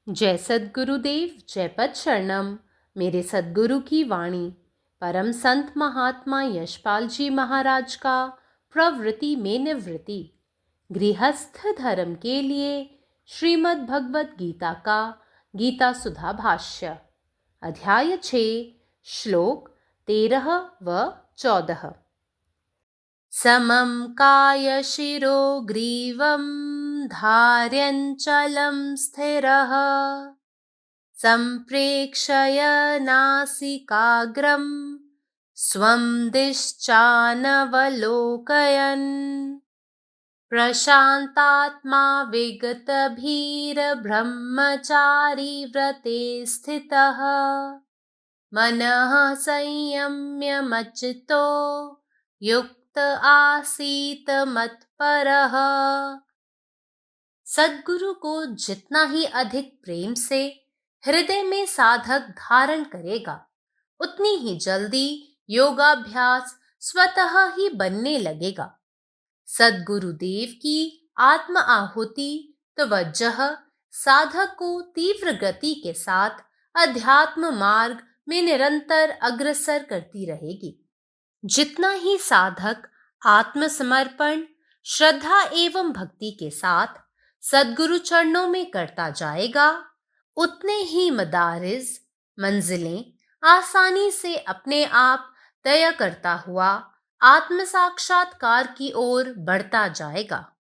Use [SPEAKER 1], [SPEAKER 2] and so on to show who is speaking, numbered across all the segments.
[SPEAKER 1] जय सद्गुरुदेव, जय पद शरणम। मेरे सद्गुरु की वाणी परम संत महात्मा यशपाल जी महाराज का प्रवृत्ति में निवृत्ति गृहस्थ धर्म के लिए श्रीमद् भगवत गीता का गीता सुधा भाष्य अध्याय 6 श्लोक 13 व 14। समं कायशिरो ग्रीवं धार्यञ्चलं स्थिरः सम्प्रेक्षय नासिकाग्रं स्वं दिश्चानवलोकयन् प्रशान्तात्मा विगतभीरब्रह्मचारी व्रते स्थितः मनः संयम्य मच्चित्तो युक्त आसीत मत्परः। सद्गुरु को जितना ही अधिक प्रेम से हृदय में साधक धारण करेगा, उतनी ही जल्दी योगाभ्यास स्वतः ही बनने लगेगा। सद्गुरुदेव की आत्म आहुति तवज्जह साधक को तीव्र गति के साथ अध्यात्म मार्ग में निरंतर अग्रसर करती रहेगी। जितना ही साधक आत्मसमर्पण, श्रद्धा एवं भक्ति के साथ सद्गुरु चरणों में करता जाएगा, उतने ही मदारिज मंजिलें आसानी से अपने आप तय करता हुआ आत्म साक्षात्कार की ओर बढ़ता जाएगा।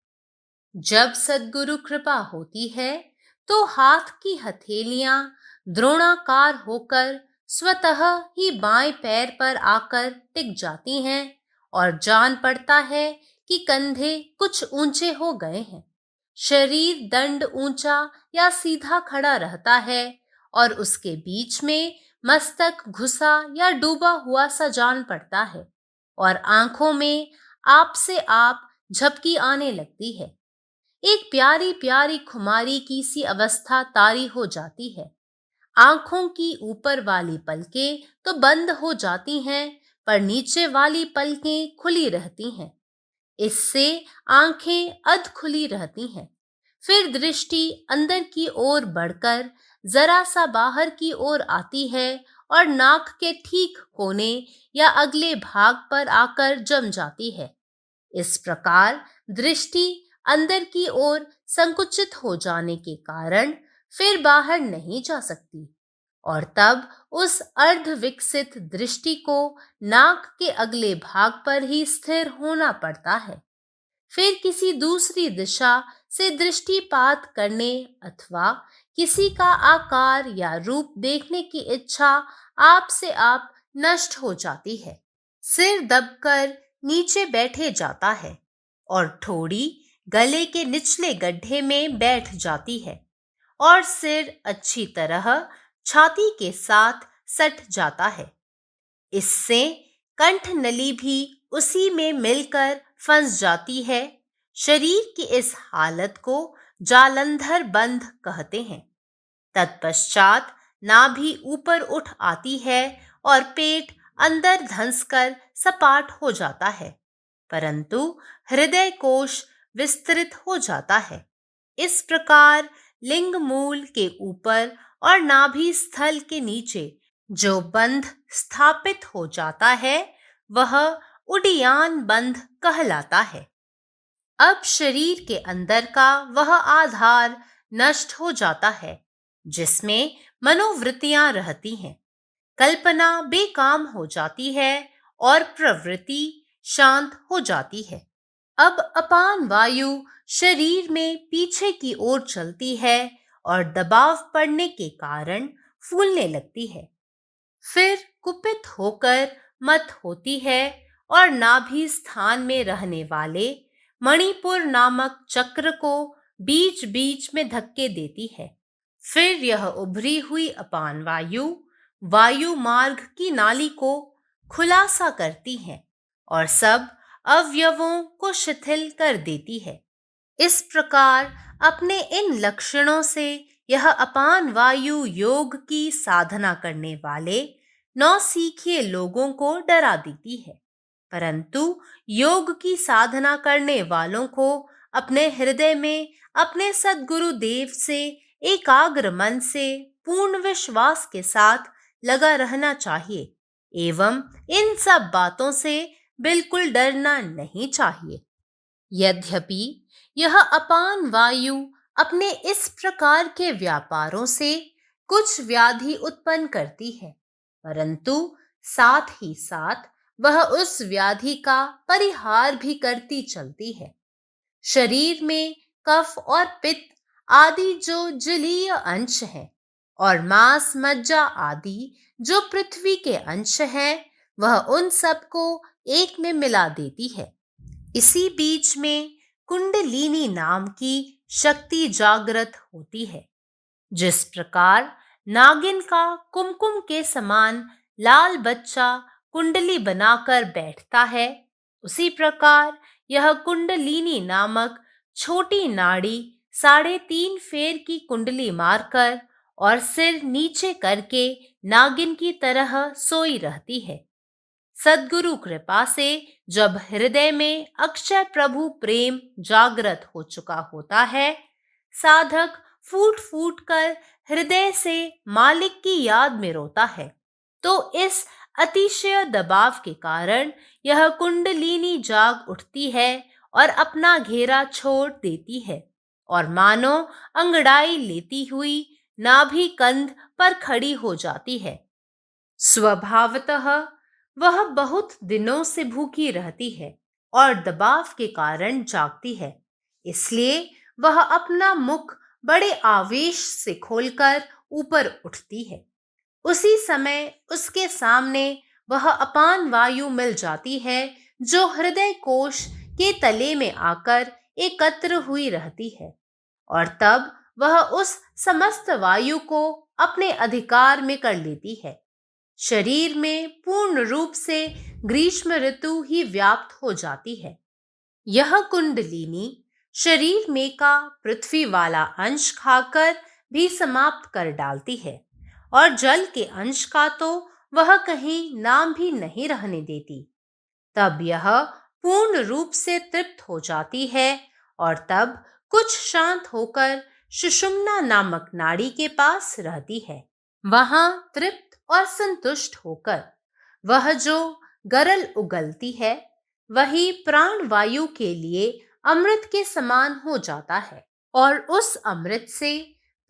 [SPEAKER 1] जब सद्गुरु कृपा होती है तो हाथ की हथेलियां द्रोणाकार होकर स्वतः ही बाएं पैर पर आकर टिक जाती हैं और जान पड़ता है कि कंधे कुछ ऊंचे हो गए हैं। शरीर दंड ऊंचा या सीधा खड़ा रहता है और उसके बीच में मस्तक घुसा या डूबा हुआ सा जान पड़ता है और आंखों में आप से आप झपकी आने लगती है। एक प्यारी प्यारी खुमारी की सी अवस्था तारी हो जाती है। आंखों की ऊपर वाली पलकें तो बंद हो जाती हैं, पर नीचे वाली पलकें खुली रहती हैं। इससे आंखें अध खुली रहती हैं। फिर दृष्टि अंदर की ओर बढ़कर जरा सा बाहर की ओर आती है और नाक के ठीक कोने या अगले भाग पर आकर जम जाती है। इस प्रकार दृष्टि अंदर की ओर संकुचित हो जाने के कारण फिर बाहर नहीं जा सकती और तब उस अर्ध विकसित दृष्टि को नाक के अगले भाग पर ही स्थिर होना पड़ता है। फिर किसी दूसरी दिशा से दृष्टिपात करने अथवा किसी का आकार या रूप देखने की इच्छा आप से आप नष्ट हो जाती है। सिर दबकर नीचे बैठे जाता है और ठोड़ी गले के निचले गड्ढे में बैठ जाती है और सिर अच्छी तरह छाती के साथ सट जाता है। इससे कंठ नली भी उसी में मिलकर फंस जाती है। शरीर की इस हालत को जालंधर बंध कहते हैं। तत्पश्चात नाभि ऊपर उठ आती है और पेट अंदर धंसकर सपाट हो जाता है, परंतु हृदय कोश विस्तृत हो जाता है। इस प्रकार लिंग मूल के ऊपर और नाभि स्थल के नीचे जो बंध स्थापित हो जाता है, वह उडियान बंध कहलाता है। अब शरीर के अंदर का वह आधार नष्ट हो जाता है जिसमें मनोवृत्तियां रहती हैं। कल्पना बेकाम हो जाती है और प्रवृत्ति शांत हो जाती है। अब अपान वायु शरीर में पीछे की ओर चलती है और दबाव पड़ने के कारण फूलने लगती है। फिर कुपित होकर मत होती है और नाभि स्थान में रहने वाले मणिपुर नामक चक्र को बीच बीच में धक्के देती है। फिर यह उभरी हुई अपान वायु वायु मार्ग की नाली को खुलासा करती है और सब अवयवों को शिथिल कर देती है। इस प्रकार अपने इन लक्षणों से यह अपान वायु योग की साधना करने वाले नौसिखिए लोगों को डरा देती है, परंतु योग की साधना करने वालों को अपने हृदय में अपने सद्गुरु देव से एकाग्र मन से पूर्ण विश्वास के साथ लगा रहना चाहिए एवं इन सब बातों से बिल्कुल डरना नहीं चाहिए। यद्यपि यह अपान वायु अपने इस प्रकार के व्यापारों से कुछ व्याधि उत्पन्न करती है, परंतु साथ ही साथ वह उस व्याधि का परिहार भी करती चलती है। शरीर में कफ और पित्त आदि जो जलीय अंश हैं और मांस मज्जा आदि जो पृथ्वी के अंश हैं, वह उन सबको एक में मिला देती है। इसी बीच में कुंडलिनी नाम की शक्ति जागृत होती है। जिस प्रकार नागिन का कुमकुम के समान लाल बच्चा कुंडली बनाकर बैठता है, उसी प्रकार यह कुंडलिनी नामक छोटी नाड़ी 3.5 फेर की कुंडली मारकर और सिर नीचे करके नागिन की तरह सोई रहती है। सद्गुरु कृपा से जब हृदय में अक्षय प्रभु प्रेम जागृत हो चुका होता है, साधक फूट फूट कर हृदय से मालिक की याद में रोता है, तो इस अतिशय दबाव के कारण यह कुंडलिनी जाग उठती है और अपना घेरा छोड़ देती है और मानो अंगड़ाई लेती हुई नाभि कंध पर खड़ी हो जाती है। स्वभावतः वह बहुत दिनों से भूखी रहती है और दबाव के कारण जागती है, इसलिए वह अपना मुख बड़े आवेश से खोलकर ऊपर उठती है। उसी समय उसके सामने वह अपान वायु मिल जाती है जो हृदय कोश के तले में आकर एकत्र हुई रहती है, और तब वह उस समस्त वायु को अपने अधिकार में कर लेती है। शरीर में पूर्ण रूप से ग्रीष्म ऋतु ही व्याप्त हो जाती है। यह कुंडलिनी शरीर में का पृथ्वी वाला अंश खाकर भी समाप्त कर डालती है और जल के अंश का तो वह कहीं नाम भी नहीं रहने देती। तब यह पूर्ण रूप से तृप्त हो जाती है और तब कुछ शांत होकर सुषुम्ना नामक नाड़ी के पास रहती है। वहां तृप्त और संतुष्ट होकर वह जो गरल उगलती है, वही प्राण वायु के लिए अमृत के समान हो जाता है और उस अमृत से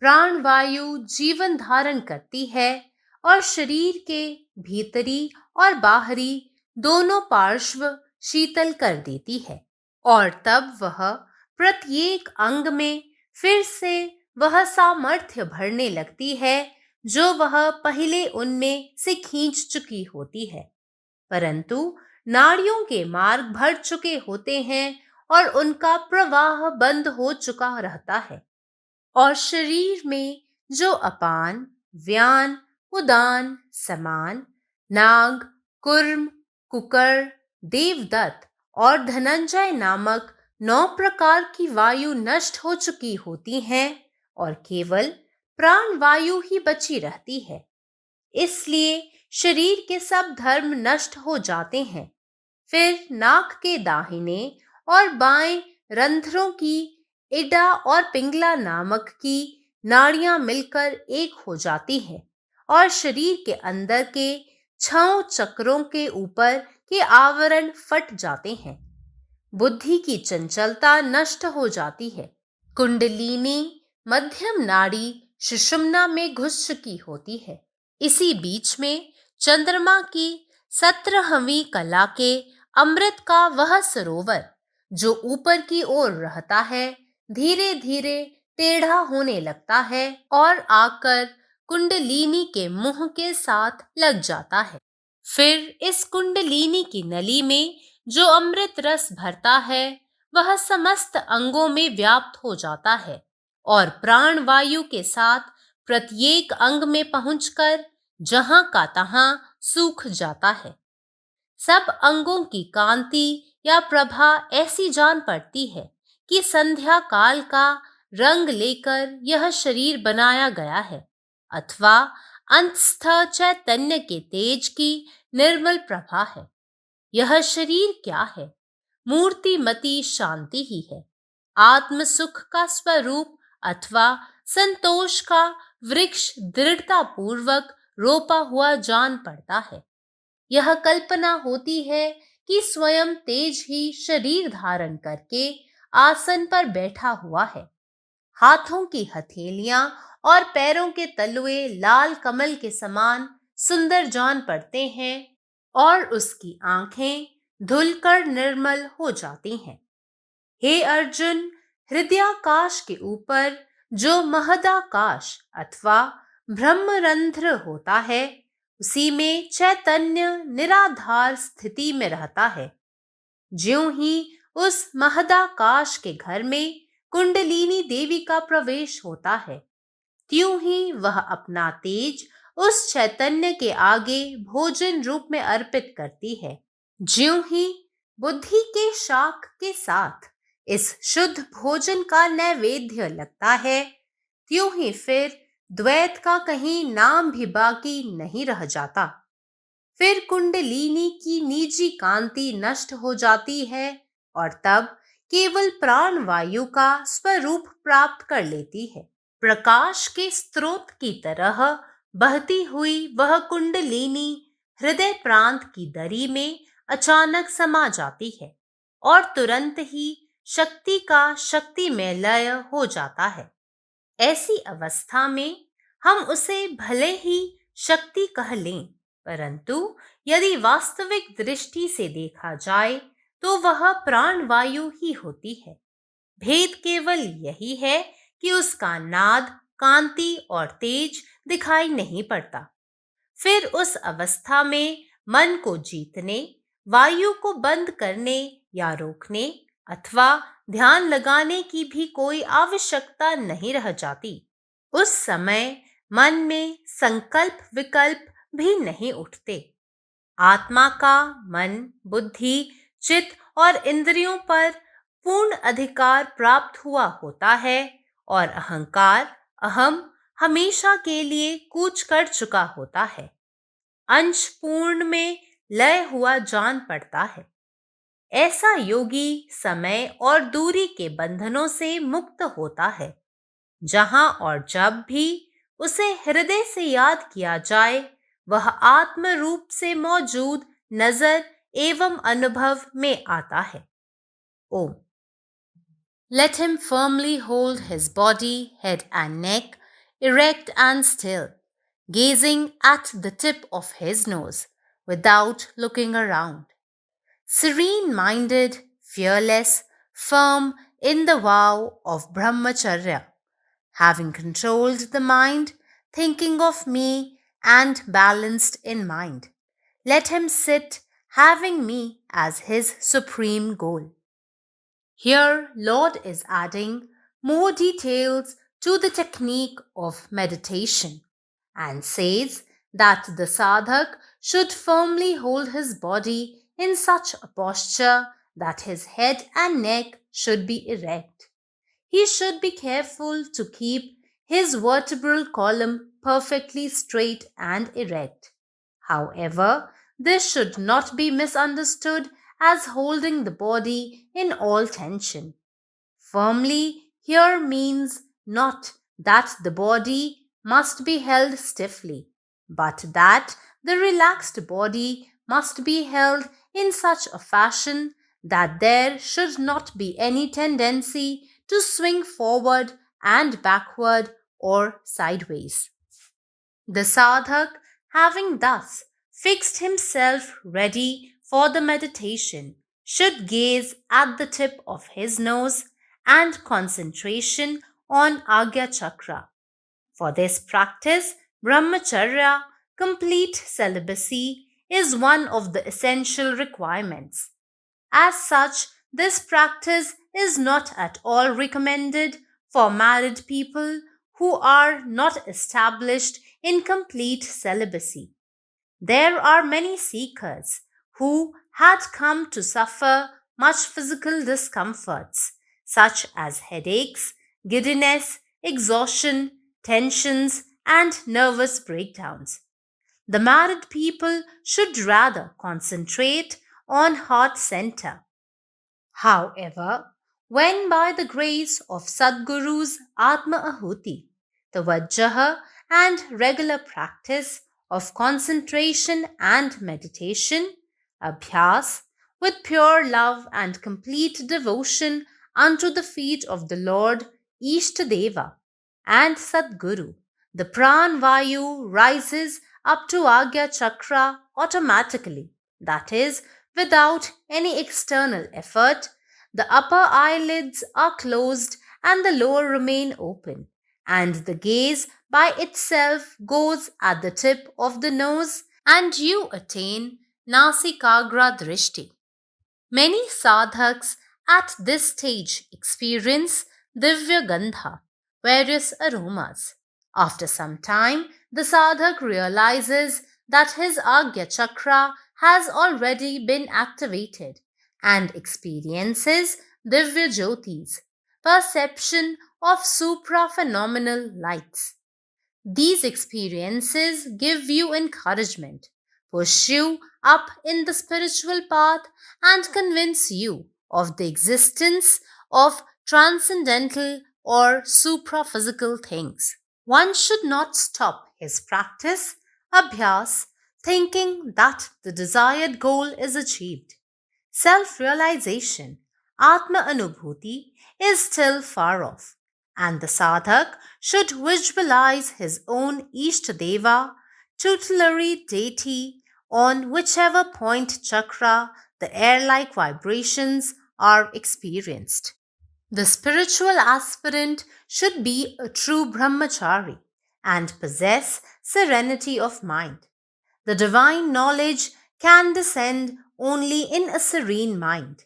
[SPEAKER 1] प्राण वायु जीवन धारण करती है और शरीर के भीतरी और बाहरी दोनों पार्श्व शीतल कर देती है, और तब वह प्रत्येक अंग में फिर से वह सामर्थ्य भरने लगती है जो वह पहले उनमें से खींच चुकी होती है। परंतु नाड़ियों के मार्ग भर चुके होते हैं और उनका प्रवाह बंद हो चुका रहता है, और शरीर में जो अपान, व्यान, उदान, समान, नाग, कुर्म, कुकर, देवदत्त और धनंजय नामक 9 प्रकार की वायु नष्ट हो चुकी होती हैं और केवल प्राण वायु ही बची रहती है। इसलिए शरीर के सब धर्म नष्ट हो जाते हैं। फिर नाक के दाहिने और बाएं रंध्रों की इडा और पिंगला नामक की नाड़ियां मिलकर एक हो जाती हैं और शरीर के अंदर के 6 चक्रों के ऊपर के आवरण फट जाते हैं। बुद्धि की चंचलता नष्ट हो जाती है। कुंडलिनी मध्यम नाड़ी सुषुम्ना में घुस चुकी होती है। इसी बीच में चंद्रमा की 17वीं कला के अमृत का वह सरोवर जो ऊपर की ओर रहता है, धीरे धीरे टेढ़ा होने लगता है और आकर कुंडलिनी के मुंह के साथ लग जाता है। फिर इस कुंडलिनी की नली में जो अमृत रस भरता है, वह समस्त अंगों में व्याप्त हो जाता है और प्राण वायु के साथ प्रत्येक अंग में पहुंचकर जहां का तहां सूख जाता है। सब अंगों की कांति या प्रभा ऐसी जान पड़ती है कि संध्या काल का रंग लेकर यह शरीर बनाया गया है, अथवा अंतस्थ चैतन्य के तेज की निर्मल प्रभा है। यह शरीर क्या है? मूर्तिमती शांति ही है। आत्म सुख का स्वरूप अथवा संतोष का वृक्ष दृढ़ता पूर्वक रोपा हुआ जान पड़ता है। यह कल्पना होती है कि स्वयं तेज ही शरीर धारण करके आसन पर बैठा हुआ है। हाथों की हथेलियां और पैरों के तलुए लाल कमल के समान सुंदर जान पड़ते हैं और उसकी आंखें धुलकर निर्मल हो जाती हैं। हे अर्जुन, हृदयाकाश के ऊपर जो महदाकाश अथवा ब्रह्मरंध्र होता है, उसी में चैतन्य निराधार स्थिति में रहता है। ज्यों ही उस महदाकाश के घर में कुंडलिनी देवी का प्रवेश होता है, त्यों ही वह अपना तेज उस चैतन्य के आगे भोजन रूप में अर्पित करती है। ज्यों ही बुद्धि के शाख के साथ इस शुद्ध भोजन का नैवेद्य लगता है, त्यों ही फिर द्वैत का कहीं नाम भी बाकी नहीं रह जाता। फिर कुंडलिनी की निजी कांति नष्ट हो जाती है और तब केवल प्राण वायु का स्वरूप प्राप्त कर लेती है। प्रकाश के स्रोत की तरह बहती हुई वह कुंडलिनी हृदय प्रांत की दरी में अचानक समा जाती है और तुरंत ही शक्ति का शक्ति में लय हो जाता है। ऐसी अवस्था में हम उसे भले ही शक्ति कह लें, परंतु यदि वास्तविक दृष्टि से देखा जाए तो वह प्राणवायु ही होती है। भेद केवल यही है कि उसका नाद, कांति और तेज दिखाई नहीं पड़ता। फिर उस अवस्था में मन को जीतने, वायु को बंद करने या रोकने अथवा ध्यान लगाने की भी कोई आवश्यकता नहीं रह जाती। उस समय मन में संकल्प विकल्प भी नहीं उठते। आत्मा का मन, बुद्धि, चित्त और इंद्रियों पर पूर्ण अधिकार प्राप्त हुआ होता है और अहंकार, अहम हमेशा के लिए कूच कर चुका होता है। अंश पूर्ण में लय हुआ जान पड़ता है। ऐसा योगी समय और दूरी के बंधनों से मुक्त होता है। जहां और जब भी उसे हृदय से याद किया जाए, वह आत्म रूप से मौजूद नजर एवं अनुभव में आता है। ओम। Let him firmly hold his body, head and neck erect and still, gazing at the tip of his nose without looking around. Serene-minded, fearless, firm in the vow of brahmacharya, having controlled the mind, thinking of me and balanced in mind. Let him sit having me as his supreme goal. Here, Lord is adding more details to the technique of meditation and says that the sadhak should firmly hold his body in such a posture that his head and neck should be erect. He should be careful to keep his vertebral column perfectly straight and erect. However, this should not be misunderstood as holding the body in all tension. Firmly here means not that the body must be held stiffly, but that the relaxed body must be held in such a fashion that there should not be any tendency to swing forward and backward or sideways. The sadhak, having thus fixed himself ready for the meditation, should gaze at the tip of his nose and concentration on Agya Chakra. For this practice, brahmacharya, complete celibacy, is one of the essential requirements. As such, this practice is not at all recommended for married people who are not established in complete celibacy. There are many seekers who had come to suffer much physical discomforts, such as headaches, giddiness, exhaustion, tensions, and nervous breakdowns. The married people should rather concentrate on heart center. However, when by the grace of Sadguru's Atma Ahuti tawajjuh, and regular practice of concentration and meditation, abhyas, with pure love and complete devotion unto the feet of the Lord Ishtadeva and Sadguru, the pran vayu rises up to Agya Chakra automatically, that is, without any external effort. The upper eyelids are closed and the lower remain open, and the gaze by itself goes at the tip of the nose, and you attain Nasikagra Drishti. Many sadhaks at this stage experience Divya Gandha, various aromas. After some time, the sadhak realizes that his Agya Chakra has already been activated and experiences Divya Jyotis, perception of supra-phenomenal lights. These experiences give you encouragement, push you up in the spiritual path, and convince you of the existence of transcendental or supraphysical things. One should not stop his practice, abhyas, thinking that the desired goal is achieved. Self realization, Atma Anubhuti, is still far off, and the sadhak should visualize his own Ishtadeva, tutelary deity, on whichever point chakra the air like vibrations are experienced. The spiritual aspirant should be a true brahmachari and possess serenity of mind. The divine knowledge can descend only in a serene mind.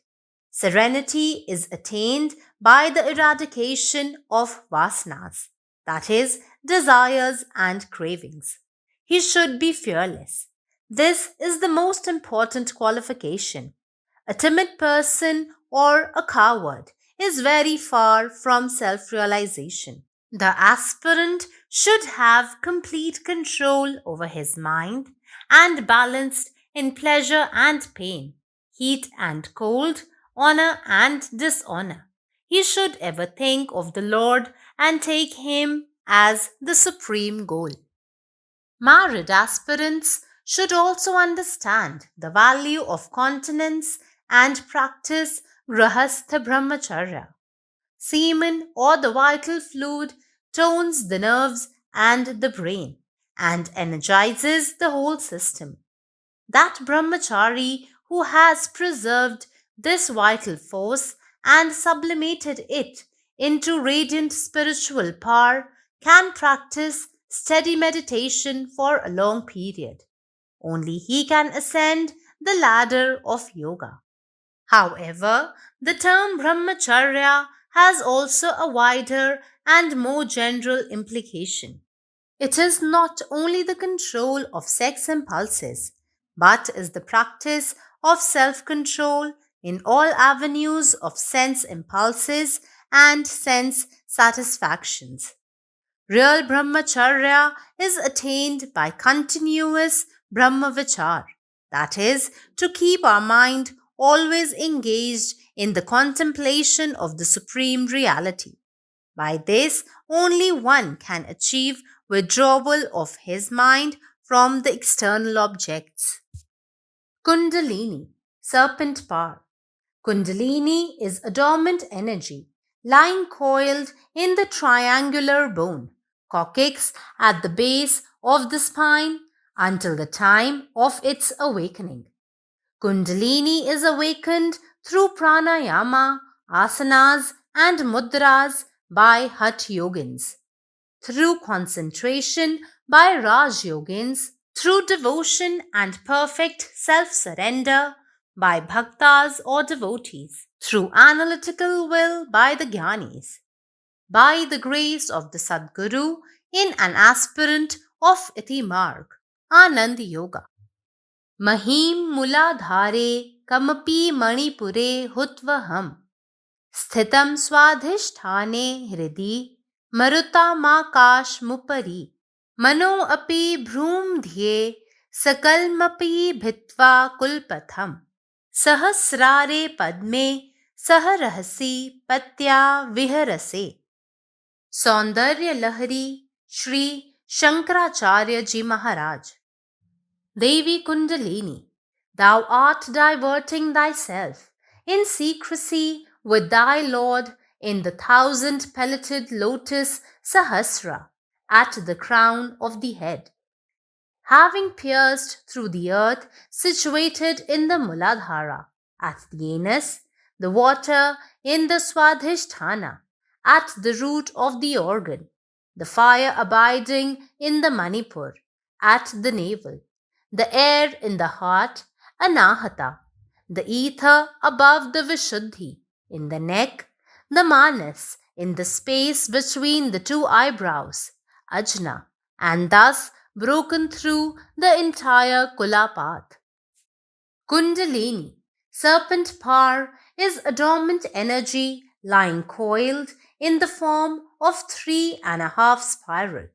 [SPEAKER 1] Serenity is attained by the eradication of vasanas, that is, desires and cravings. He should be fearless. This is the most important qualification. A timid person or a coward is very far from self realization. The aspirant should have complete control over his mind and balanced in pleasure and pain, heat and cold, honor and dishonor. He should ever think of the Lord and take Him as the supreme goal. Married aspirants should also understand the value of continence and practice Grahastha Brahmacharya. Semen or the vital fluid tones the nerves and the brain and energizes the whole system. That brahmachari who has preserved this vital force and sublimated it into radiant spiritual power can practice steady meditation for a long period. Only he can ascend the ladder of yoga. However, the term brahmacharya has also a wider and more general implication. It is not only the control of sex impulses, but is the practice of self control in all avenues of sense impulses and sense satisfactions. Real brahmacharya is attained by continuous brahmavichar, that is, to keep our mind always engaged in the contemplation of the supreme reality. By this, only one can achieve withdrawal of his mind from the external objects. Kundalini, serpent power. Kundalini is a dormant energy lying coiled in the triangular bone, coccyx, at the base of the spine until the time of its awakening. Kundalini is awakened through pranayama, asanas, and mudras by Hatha yogins, through concentration by Raj yogins, through devotion and perfect self-surrender by bhaktas or devotees, through analytical will by the jnanis, by the grace of the Sadguru in an aspirant of Iti Marg, Anand Yoga. Mahim muladhare kamapi manipure hutvaham स्थितं स्वाधिष्ठाने हृदि मरुतामाकाशमुपरि मनो अपि भ्रूमध्ये सकलमपि भित्त्वा कुलपथम् सहस्रारे पद्मे सहरहसि पत्या विहरसे. सौंदर्य लहरी Shri Shankaracharya Ji Maharaj. Devi Kundalini, thou art diverting thyself in secrecy with thy Lord in the 1,000-pelleted lotus Sahasra at the crown of the head. Having pierced through the earth situated in the Muladhara at the anus, the water in the Swadhisthana at the root of the organ, the fire abiding in the Manipur at the navel, the air in the heart, Anahata, the ether above the Vishuddhi in the neck, the Manas in the space between the two eyebrows, Ajna, and thus broken through the entire Kula path. Kundalini, serpent power, is a dormant energy lying coiled in the form of 3.5 spiral.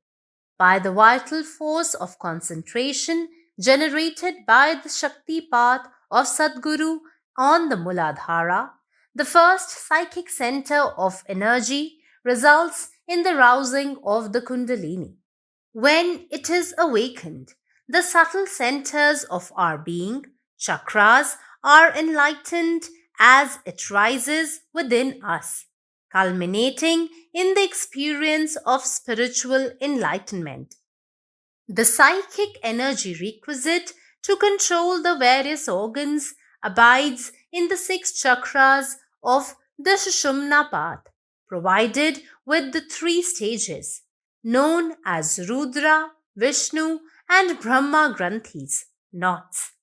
[SPEAKER 1] By the vital force of concentration generated by the Shakti path of Sadguru on the Muladhara, the first psychic center of energy results in the rousing of the Kundalini. When it is awakened, the subtle centers of our being, chakras, are enlightened as it rises within us, culminating in the experience of spiritual enlightenment. The psychic energy requisite to control the various organs abides in the 6 chakras of the Sushumna path, provided with the 3 stages, known as Rudra, Vishnu, and Brahma Granthis, knots.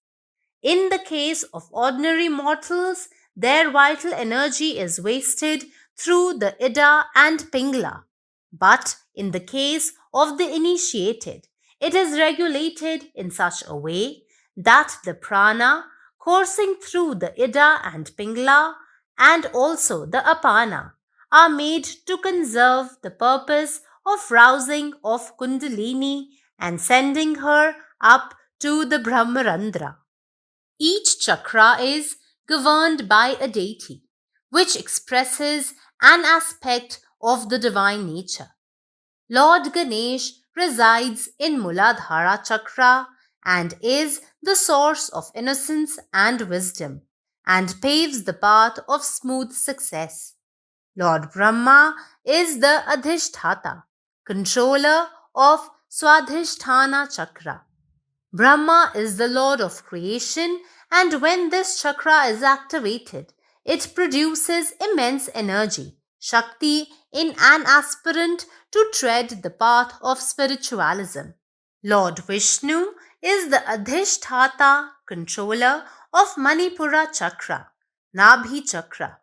[SPEAKER 1] In the case of ordinary mortals, their vital energy is wasted through the Ida and Pingla. But in the case of the initiated, it is regulated in such a way that the prana coursing through the Ida and Pingla and also the Apana are made to conserve the purpose of rousing of Kundalini and sending her up to the Brahmarandra. Each chakra is governed by a deity, which expresses an aspect of the divine nature. Lord Ganesh resides in Muladhara chakra and is the source of innocence and wisdom, and paves the path of smooth success. Lord Brahma is the Adhisthata, controller of Swadhisthana chakra. Brahma is the lord of creation, and when this chakra is activated, it produces immense energy, Shakti, in an aspirant to tread the path of spiritualism. Lord Vishnu is the Adhisthata, controller of Manipura chakra, Nabhi chakra.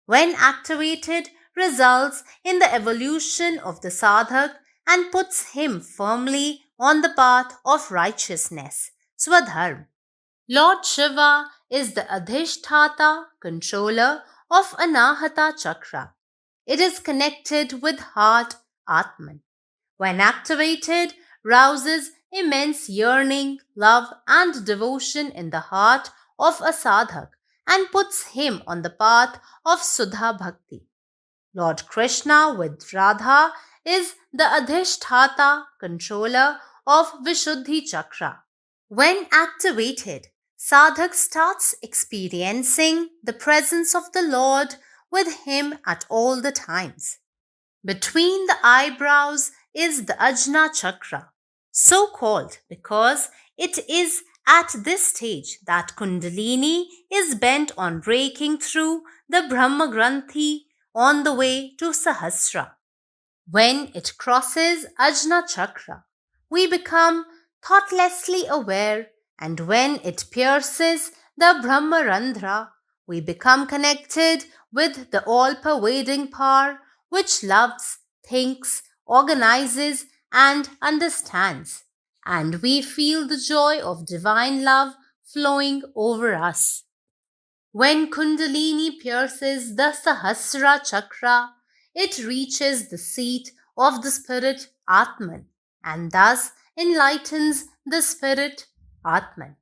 [SPEAKER 1] When activated, results in the evolution of the sadhak and puts him firmly on the path of righteousness, Swadharma. Lord Shiva is the Adhisthata, controller of Anahata chakra. It is connected with heart, Atman. When activated, rouses immense yearning, love, and devotion in the heart of a sadhak and puts him on the path of Sudha Bhakti. Lord Krishna with Radha is the Adhisthata, controller of Vishuddhi chakra. When activated, sadhak starts experiencing the presence of the Lord with him at all the times. Between the eyebrows is the Ajna chakra, so called because it is at this stage that Kundalini is bent on breaking through the Brahma Granthi on the way to Sahasra. When it crosses Ajna chakra, we become thoughtlessly aware, and when it pierces the Brahmarandra, we become connected with the all-pervading power which loves, thinks, organizes, and understands, and we feel the joy of divine love flowing over us. When Kundalini pierces the Sahasra chakra, it reaches the seat of the spirit Atman and thus enlightens the spirit Atman.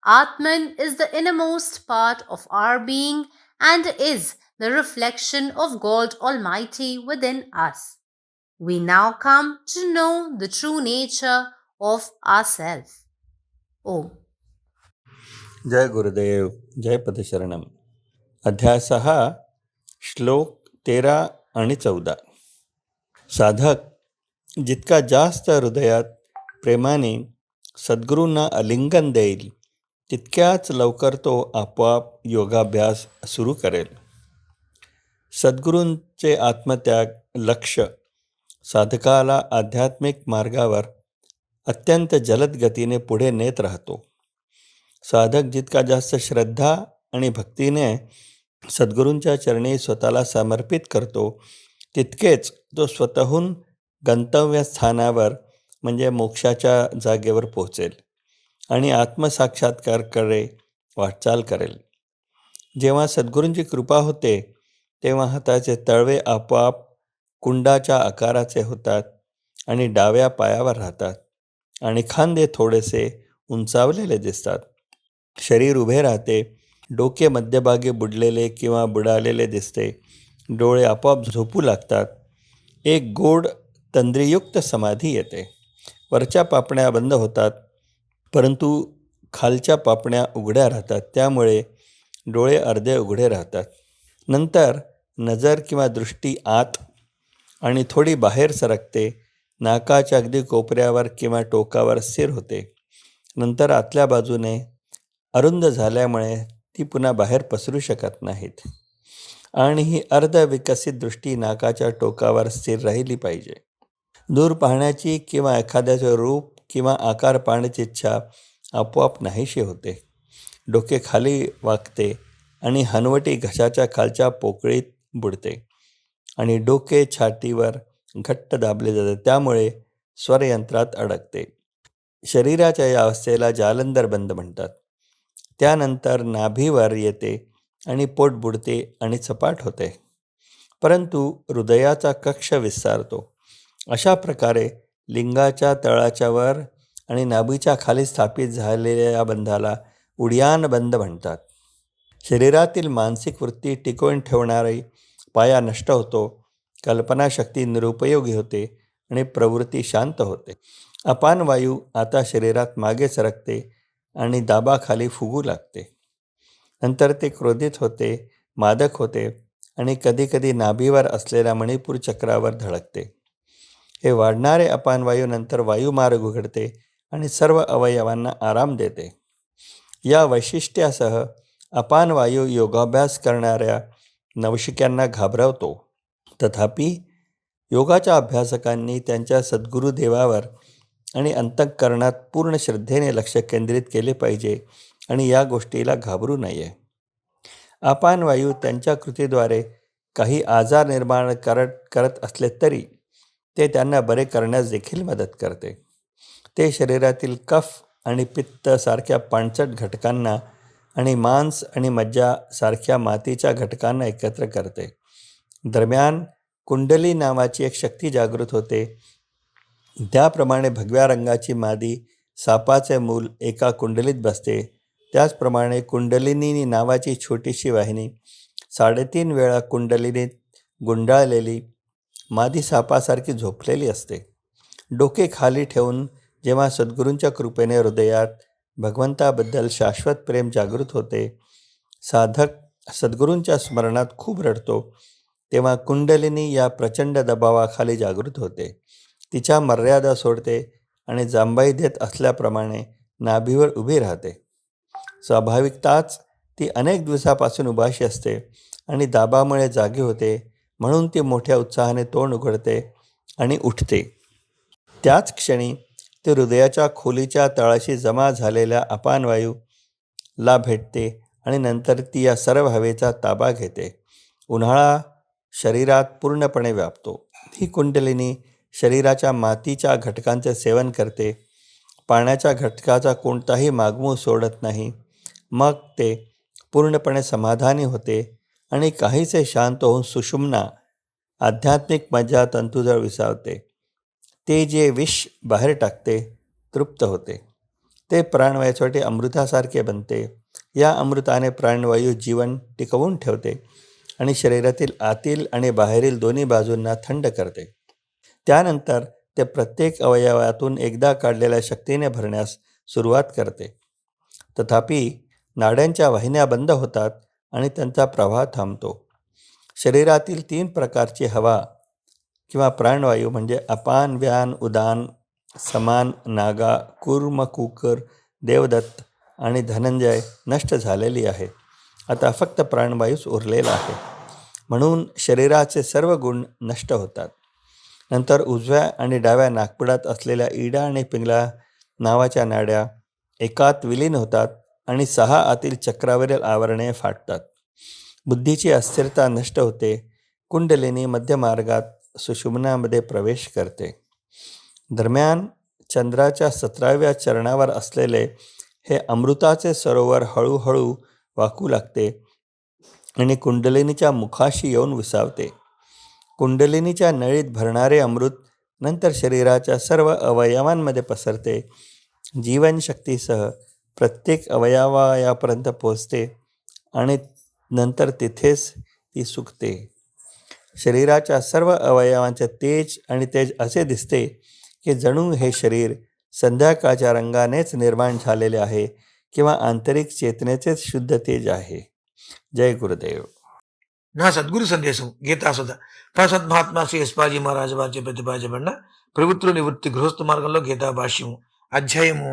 [SPEAKER 1] Atman is the innermost part of our being and is the reflection of God Almighty within us. We now come to know the true nature of ourselves. Om.
[SPEAKER 2] जय गुरुदेव. जय पदशरणम. अध्याय 6, श्लोक 13 आणि 14. साधक जितका जास्त हृदयात प्रेमाने सद्गुरूंना आलिंगन देईल तितक्याच लवकर तो आपोआप योगाभ्यास सुरू करेल. सद्गुरूंचे आत्मत्याग लक्ष साधकाला आध्यात्मिक मार्गावर अत्यंत जलद गतीने पुढे नेत राहतो. साधक जितका जास्त श्रद्धा आणि भक्तीने सद्गुरूंच्या चरणी स्वतःला समर्पित करतो तितकेच तो स्वतःहून गंतव्यस्थानावर म्हणजे मोक्षाच्या जागेवर पोहोचेल आणि आत्मसाक्षात्काराकडे वाटचाल करेल. जेव्हा सद्गुरूंची कृपा होते तेव्हा हाताचे तळवे आपोआप कुंडाच्या आकाराचे होतात आणि डाव्या पायावर राहतात आणि खांदे थोडेसे उंचावलेले दिसतात. शरीर उभे राहते. डोके मध्यभागी बुडलेले किंवा बुडालेले दिसते. डोळे आपोआप झोपू लागतात. एक गोड तंद्रीयुक्त समाधी येते. वरच्या पापण्या बंद होतात परंतु खालच्या पापण्या उघड्या राहतात. त्यामुळे डोळे अर्धे उघडे राहतात. नंतर नजर किंवा दृष्टी आत आणि थोडी बाहेर सरकते. नाकाच्या अगदी कोपऱ्यावर किंवा टोकावर स्थिर होते. नंतर आतल्या बाजूने अरुंद झाल्यामुळे ती पुन्हा बाहेर पसरू शकत नाहीत आणि ही अर्धविकसित दृष्टी नाकाच्या टोकावर स्थिर राहिली पाहिजे. दूर पाहण्याची किंवा एखाद्याचे रूप किंवा आकार पाहण्याची इच्छा आपोआप नाहीशी होते. डोके खाली वाकते आणि हनवटी घशाच्या खालच्या पोकळीत बुडते आणि डोके छातीवर घट्ट दाबले जाते. त्यामुळे स्वरयंत्रात अडकते. शरीराच्या या अवस्थेला जालंधर बंद म्हणतात. त्यानंतर नाभीवर येते आणि पोट बुडते आणि सपाट होते. परंतु हृदयाचा कक्ष विस्तारतो. अशा प्रकारे लिंगाच्या तळाच्या वर आणि नाभीच्या खाली स्थापित झालेल्या या बंधाला उड्डाण बंद म्हणतात. शरीरातील मानसिक वृत्ती टिकवून ठेवणारी पाया नष्ट होतो. कल्पनाशक्ती निरुपयोगी होते आणि प्रवृत्ती शांत होते. अपान वायू आता शरीरात मागे सरकते आणि दाबाखाली फुगू लागते. नंतर ते क्रोधित होते, मादक होते आणि कधीकधी नाभीवर असलेल्या मणिपूर चक्रावर धडकते. हे वाढणारे अपान वायू नंतर वायुमार्ग उघडते आणि सर्व अवयवांना आराम देते. या वैशिष्ट्यासह अपान वायू योगाभ्यास करणाऱ्या नवशिक्यांना घाबरवतो. तथापि योगाच्या अभ्यासकांनी त्यांच्या सद्गुरुदेवावर आणि अंतःकरणात पूर्ण श्रद्धेने लक्ष केंद्रित केले पाहिजे आणि या गोष्टीला घाबरू नये. अपान वायू त्यांच्या कृतीद्वारे काही आजार निर्माण करत असले तरी ते त्यांना बरे करण्यास देखील मदत करते. ते शरीरातील कफ आणि पित्त सारख्या पाणचट घटकांना आणि मांस आणि मज्जा सारख्या मातीच्या घटकांना एकत्र करते. दरम्यान कुंडली नावाची एक शक्ती जागृत होते. त्याप्रमाणे भगव्या रंगाची मादी सापाचे मूल एका कुंडलीत बसते. त्याचप्रमाणे कुंडलिनी नावाची छोटीशी वाहिनी 3.5 वेळा कुंडलिनीत गुंडाळलेली मादी सापासारखी झोपलेली असते. डोके खाली ठेवून जेव्हा सद्गुरूंच्या कृपेने हृदयात भगवंताबद्दल शाश्वत प्रेम जागृत होते, साधक सद्गुरूंच्या स्मरणात खूप रडतो, तेव्हा कुंडलिनी या प्रचंड दबावाखाली जागृत होते. तिच्या मर्यादा सोडते आणि जांभई देत असल्याप्रमाणे नाभीवर उभी राहते. स्वाभाविकताच ती अनेक दिवसापासून उपाशी असते आणि दाबामुळे जागी होते. म्हणून ती मोठ्या उत्साहाने तोंड उघडते आणि उठते. त्याच क्षणी ती हृदयाच्या खोलीच्या तळाशी जमा झालेल्या अपान वायूला भेटते आणि नंतर ती या सर्व हवेचा ताबा घेते. उन्हाळा शरीरात पूर्णपणे व्यापतो. ही कुंडलिनी शरीराच्या मातीच्या घटकांचे सेवन करते. पाण्याच्या घटकाचा कोणताही मागमूळ सोडत नाही. मग ते पूर्णपणे समाधानी होते आणि काहीसे शांत होऊन सुषुम्ना आध्यात्मिक मज्जा तंतुजळ विसावते. ते जे विष बाहेर टाकते तृप्त होते. ते प्राणवायूसाठी अमृतासारखे बनते. या अमृताने प्राणवायू जीवन टिकवून ठेवते आणि शरीरातील आतील आणि बाहेरील दोन्ही बाजूंना थंड करते. त्यानंतर ते प्रत्येक अवयवातून एकदा काढलेल्या शक्तीने भरण्यास सुरुवात करते. तथापि नाड्यांच्या वाहिन्या बंद होतात आणि त्यांचा प्रवाह थांबतो. शरीरातील 3 प्रकारची हवा किंवा प्राणवायू म्हणजे अपान, व्यान, उदान, समान, नागा, कूर्म, कुकर, देवदत्त आणि धनंजय नष्ट झालेली आहे. आता फक्त प्राणवायूच उरलेला आहे. म्हणून शरीराचे सर्व गुण नष्ट होतात. नंतर उजव्या आणि डाव्या नाकपुडात असलेल्या इडा आणि पिंगला नावाच्या नाड्या एकात विलीन होतात आणि 6 आतील चक्रावरील आवरणे फाटतात. बुद्धीची अस्थिरता नष्ट होते. कुंडलिनी मध्य मार्गात सुषुम्नामध्ये प्रवेश करते. दरम्यान चंद्राच्या 17व्या चरणावर असलेले हे अमृताचे सरोवर हळूहळू वाकू लागते आणि कुंडलिनीच्या मुखाशी येऊन विसावते. कुंडलिनीच्या नळीत भरणारे अमृत नंतर शरीराच्या सर्व अवयवांमध्ये पसरते. जीवनशक्तीसह प्रत्येक अवयवापर्यंत पोचते आणि नंतर तिथेच ती सुकते. शरीराच्या सर्व अवयवांचे तेज आणि तेज असे दिसते की जणू हे शरीर संध्याकाळच्या रंगानेच निर्माण झालेले आहे किंवा आंतरिक चेतनेचेच शुद्ध तेज आहे. जय गुरुदेव.
[SPEAKER 3] నా సద్గురు సందేశం గీతాసుధ ప్రసత్ మహాత్మా శ్రీ ఎస్పాజీ మహారాజు వారిచే ప్రతిపాదించబడిన ప్రవృత్తుల నివృత్తి గృహస్థ మార్గంలో గీతా భాష్యము అధ్యాయము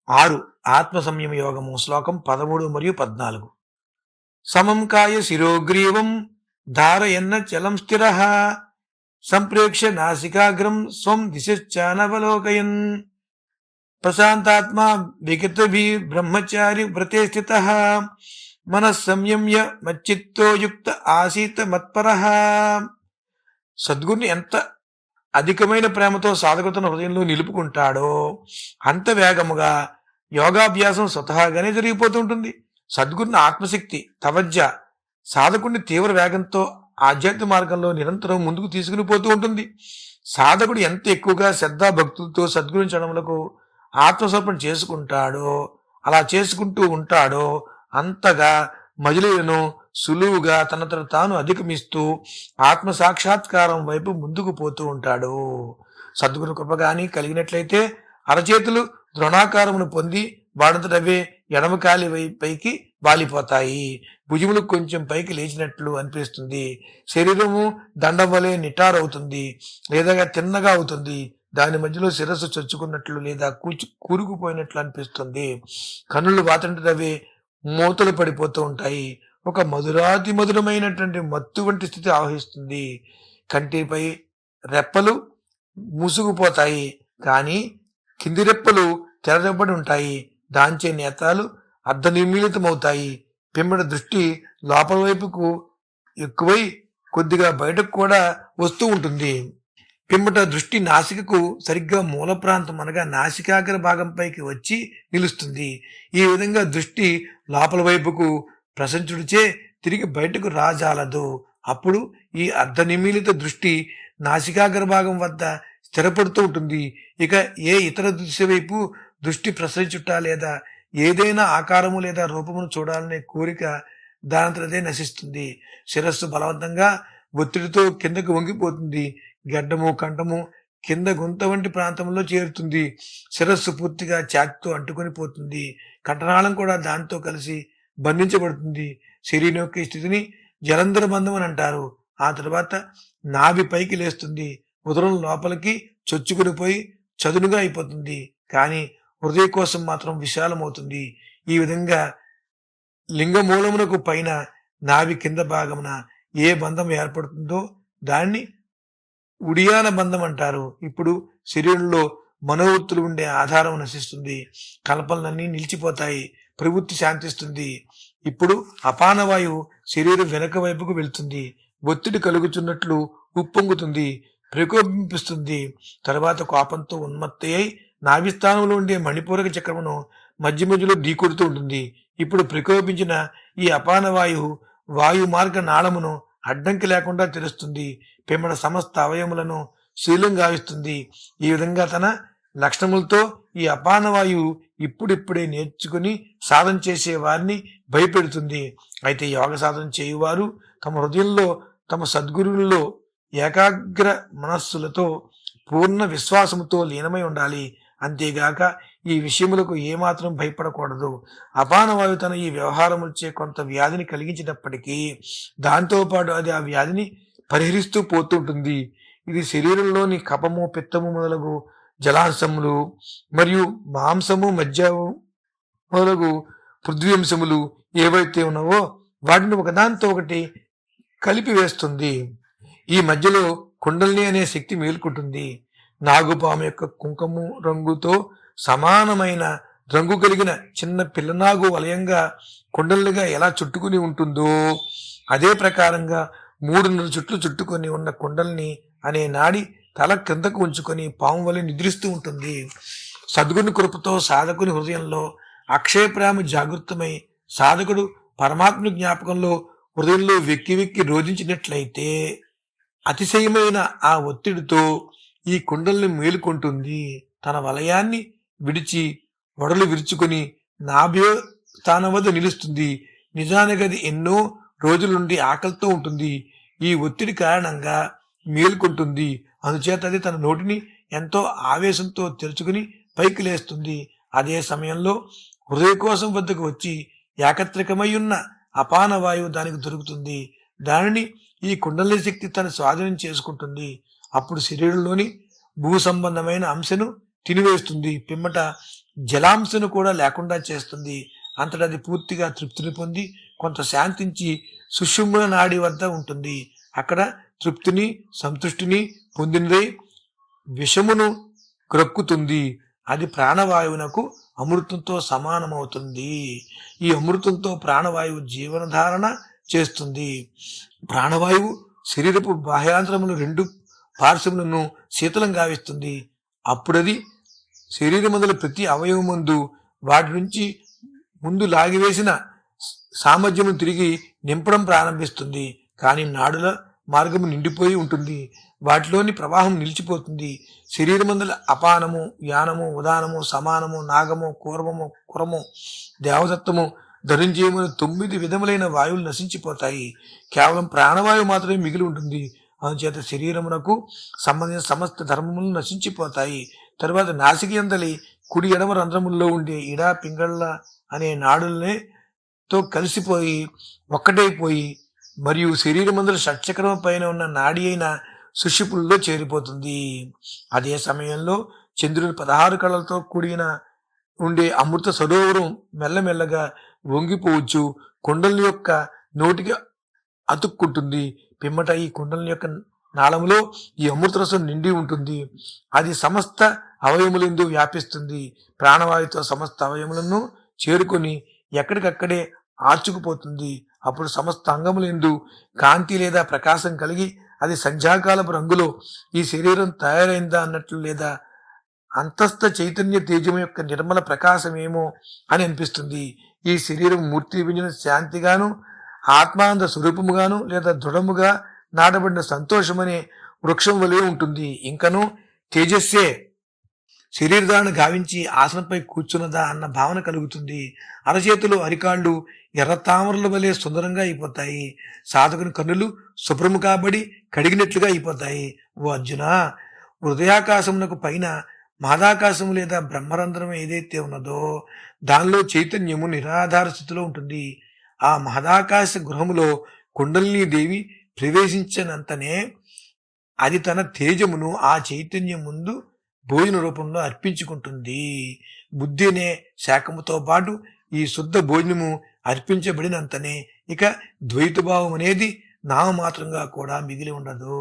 [SPEAKER 3] 6 ఆత్మ సంయమ యోగము శ్లోకం 13 మరియు 14. సమం కాయ శిరోగ్రీవం ధారయన్న చలం స్థిరః సంప్రేక్ష్య నాసికాగ్రం స్వం దిశశ్చానవలోకయన్ ప్రశాంతాత్మా విగతభి బ్రహ్మచారి వ్రతే స్థితః మనః సంయమ్య మచ్చిత్తో యుక్త ఆసీత మత్పరః. సద్గురుని ఎంత అధికమైన ప్రేమతో సాధకుతను హృదయంలో నిలుపుకుంటాడో అంత వేగముగా యోగాభ్యాసం స్వతహాగానే జరిగిపోతూ ఉంటుంది. సద్గురుని ఆత్మశక్తి తవజ్జ సాధకుడిని తీవ్ర వేగంతో ఆధ్యాత్మిక మార్గంలో నిరంతరం ముందుకు తీసుకుని పోతూ ఉంటుంది. సాధకుడు ఎంత ఎక్కువగా శ్రద్ధా భక్తులతో సద్గురుని చరణములకు ఆత్మసమర్పణ చేసుకుంటాడో అలా చేసుకుంటూ ఉంటాడో అంతగా మజిలీలను సులువుగా తనను తాను అధిగమిస్తూ ఆత్మ సాక్షాత్కారం వైపు ముందుకు పోతూ ఉంటాడు. సద్గురు కృప గాని కలిగినట్లయితే అరచేతులు ద్రోణాకారమును పొంది వాడంతటవే ఎడమ కాలి పైకి వాలిపోతాయి. భుజములు కొంచెం పైకి లేచినట్లు అనిపిస్తుంది. శరీరము దండం వలె నిటారవుతుంది లేదా తిన్నగా అవుతుంది. దాని మధ్యలో శిరస్సు చొచ్చుకున్నట్లు లేదా కూరుకుపోయినట్లు అనిపిస్తుంది. కన్నులు వాతంటవే మూతలు పడిపోతూ ఉంటాయి. ఒక మధురాతి మధురమైనటువంటి మత్తు వంటి స్థితి ఆవహిస్తుంది. కంటిపై రెప్పలు మూసుకుపోతాయి కానీ కింది రెప్పలు తెరబడి ఉంటాయి. దాంచే నేత్రాలు అర్ధనిర్మీలితమవుతాయి. పిమ్మట దృష్టి లోపల వైపుకు ఎక్కువై కొద్దిగా బయటకు కూడా వస్తూ ఉంటుంది. పిమ్మట దృష్టి నాసికకు సరిగ్గా మూల ప్రాంతం అనగా నాసికాగ్ర భాగంపైకి వచ్చి నిలుస్తుంది. ఈ విధంగా దృష్టి లోపల వైపుకు ప్రసరించుడిచే తిరిగి బయటకు రాజాలదు. అప్పుడు ఈ అర్ధనిమీలిత దృష్టి నాసికాగ్ర భాగం వద్ద స్థిరపడుతూ ఉంటుంది. ఇక ఏ ఇతర దృశ్య వైపు దృష్టి ప్రసరించుట లేదా ఏదైనా ఆకారము లేదా రూపమును చూడాలనే కోరిక దానంతరదే నశిస్తుంది. శిరస్సు బలవంతంగా ఒత్తిడితో కిందకు వంగిపోతుంది. గడ్డము కంఠము కింద గుంత వంటి ప్రాంతంలో చేరుతుంది. శిరస్సు పూర్తిగా ఛాతితో అంటుకొని పోతుంది. కంఠనాళం కూడా దాంతో కలిసి బంధించబడుతుంది. శరీరం యొక్క స్థితిని జలంధర బంధం అని అంటారు. ఆ తర్వాత నాభి పైకి లేస్తుంది. ఉదరం లోపలికి చొచ్చుకుని పోయి చదునుగా అయిపోతుంది. కానీ హృదయ కోసం మాత్రం విశాలమవుతుంది. ఈ విధంగా లింగమూలమునకు పైన నాభి కింద భాగమున ఏ బంధం ఏర్పడుతుందో దాన్ని ఉడియాన బంధం అంటారు. ఇప్పుడు శరీరంలో మనోవృత్తులు ఉండే ఆధారం నశిస్తుంది. కల్పనలన్నీ నిలిచిపోతాయి. ప్రవృత్తి శాంతిస్తుంది. ఇప్పుడు అపానవాయువు శరీరం వెనక వైపుకు వెళ్తుంది. ఒత్తిడి కలుగుతున్నట్లు ఉప్పొంగుతుంది, ప్రకోపింపిస్తుంది. తర్వాత కోపంతో ఉన్మత్తి అయి నాభిస్థానంలో ఉండే మణిపూరక చక్రమును మధ్య మధ్యలో ఢీకొడుతూ ఉంటుంది. ఇప్పుడు ప్రకోపించిన ఈ అపానవాయువు వాయు మార్గ నాళమును అడ్డంకి లేకుండా తెరుస్తుంది. పిమ్మట సమస్త అవయములను శీలం గావిస్తుంది. ఈ విధంగా తన లక్షణములతో ఈ అపానవాయువు ఇప్పుడిప్పుడే నేర్చుకుని సాధన చేసే వారిని భయపెడుతుంది. అయితే యోగ సాధన చేయువారు తమ హృదయంలో తమ సద్గురువుల్లో ఏకాగ్ర మనస్సులతో పూర్ణ విశ్వాసముతో లీనమై ఉండాలి. అంతేగాక ఈ విషయములకు ఏమాత్రం భయపడకూడదు. అపానవాయువు తన ఈ వ్యవహారములచే కొంత వ్యాధిని కలిగించినప్పటికీ దాంతోపాటు అది ఆ వ్యాధిని పరిహరిస్తూ పోతుంటుంది. ఇది శరీరంలోని కఫము, పిత్తము మొదలగు జలాంశములు మరియు మాంసము, మజ్జము మొదలగు పృథ్వీంశములు ఏవైతే ఉన్నావో వాటిని ఒకదాంతో ఒకటి కలిపి వేస్తుంది. ఈ మధ్యలో కుండలిని అనే శక్తి మేల్కొంటుంది. నాగుపాము యొక్క కుంకుమ రంగుతో సమానమైన రంగు కలిగిన చిన్న పిల్లనాగు వలయంగా కుండలినిగా ఎలా చుట్టుకుని ఉంటుందో అదే ప్రకారంగా 3 చుట్లు చుట్టుకొని ఉన్న కుండలిని అనే నాడి తల క్రిందకు ఉంచుకొని పాము వలె నిద్రిస్తూ ఉంటుంది. సద్గుని కృపతో సాధకుని హృదయంలో అక్షయ ప్రేమ జాగృతమై సాధకుడు పరమాత్మ జ్ఞాపకంలో హృదయంలో వెక్కి వెక్కి రోధించినట్లయితే అతిశయమైన ఆ ఒత్తిడితో ఈ కుండల్ని మేలుకుంటుంది. తన వలయాన్ని విడిచి వడలు విరుచుకొని నాభ్య స్థానం వద్ద నిలుస్తుంది. నిజానికి అది ఎన్నో రోజుల నుండి ఆకలితో ఉంటుంది. ఈ ఒత్తిడి కారణంగా మేలుకుంటుంది. అందుచేత అది తన నోటిని ఎంతో ఆవేశంతో తెరుచుకుని పైకి లేస్తుంది. అదే సమయంలో హృదయకోశం వద్దకు వచ్చి ఏకత్రికమై ఉన్న అపాన వాయువు దానికి దొరుకుతుంది. దానిని ఈ కుండలిని శక్తి తన స్వాధీనం చేసుకుంటుంది. అప్పుడు శరీరంలోని భూ సంబంధమైన అంశను తినివేస్తుంది. పిమ్మట జలాంశను కూడా లేకుండా చేస్తుంది. అంతటా అది పూర్తిగా తృప్తిని పొంది కొంత శాంతించి సుషుమ్న నాడి వద్ద ఉంటుంది. అక్కడ తృప్తిని, సంతృష్టిని పొందినదై విషమును క్రొక్కుతుంది. అది ప్రాణవాయువునకు అమృతంతో సమానమవుతుంది. ఈ అమృతంతో ప్రాణవాయువు జీవనధారణ చేస్తుంది. ప్రాణవాయువు శరీరపు బాహ్యాంతరములు 2 పార్శ్వములను శీతలం గావిస్తుంది. అప్పుడది శరీరమందుల ప్రతి అవయవమందు వాటి నుంచి ముందు లాగివేసిన సామర్థ్యము తిరిగి నింపడం ప్రారంభిస్తుంది. కానీ నాడుల మార్గము నిండిపోయి ఉంటుంది. వాటిలోని ప్రవాహం నిలిచిపోతుంది. శరీరమందుల అపానము, యానము, ఉదానము, సమానము, నాగము, కూర్మము, కురము, దేవదత్తము, ధనుంజయమును 9 విధములైన వాయువులు నశించిపోతాయి. కేవలం ప్రాణవాయువు మాత్రమే మిగిలి ఉంటుంది. అందుచేత శరీరమునకు సంబంధించిన సమస్త ధర్మములు నశించిపోతాయి. తరువాత నాసికయందలి కుడి ఎడమ రంధ్రముల్లో ఉండే ఇడా, పింగళ్ళ అనే నాడులనే తో కలిసిపోయి ఒక్కటైపోయి మరియు శరీరమందుల షట్చక్రమ పైన ఉన్న నాడి అయిన సుషుపుల్లో చేరిపోతుంది. అదే సమయంలో చంద్రుని 16 కళలతో కూడిన ఉండే అమృత సరోవరం మెల్లమెల్లగా వంగిపోవచ్చు కుండలిని యొక్క నోటికి అతుక్కుంటుంది. పిమ్మట ఈ కుండలిని యొక్క నాళములో ఈ అమృతరసం నిండి ఉంటుంది. అది సమస్త అవయములందు వ్యాపిస్తుంది. ప్రాణవాయుతో సమస్త అవయములను చేరుకొని ఎక్కడికక్కడే ఆర్చుకుపోతుంది. అప్పుడు సమస్త అంగములందు కాంతి లేదా ప్రకాశం కలిగి అది సంధ్యాకాలపు రంగులో ఈ శరీరం తయారైందా అన్నట్లు లేదా అంతస్థ చైతన్య తేజం యొక్క నిర్మల ప్రకాశమేమో అని అనిపిస్తుంది. ఈ శరీరం మూర్తి వించిన శాంతిగాను, ఆత్మానంద స్వరూపముగాను లేదా దృఢముగా నాటబడిన సంతోషమనే వృక్షం వలె ఉంటుంది. ఇంకను తేజస్సే శరీరధారణ గావించి ఆసనంపై కూర్చున్నదా అన్న భావన కలుగుతుంది. అరచేతులు, అరికాళ్ళు ఎర్ర తామరల వలె సుందరంగా అయిపోతాయి. సాధకుని కన్నులు శుభ్రము కాబడి కడిగినట్లుగా అయిపోతాయి. ఓ అర్జున, హృదయాకాశమునకు పైన మహదాకాశము లేదా బ్రహ్మరంధ్రం ఏదైతే ఉన్నదో దానిలో చైతన్యము నిరాధార స్థితిలో ఉంటుంది. ఆ మహదాకాశ గృహములో కుండలిని దేవి ప్రవేశించినంతనే అది తన తేజమును ఆ చైతన్యం ముందు భోజన రూపంలో అర్పించుకుంటుంది. బుద్ధి అనే శాఖముతో పాటు ఈ శుద్ధ భోజనము అర్పించబడినంతనే ఇక ద్వైతభావం అనేది నామమాత్రంగా కూడా మిగిలి ఉండదు.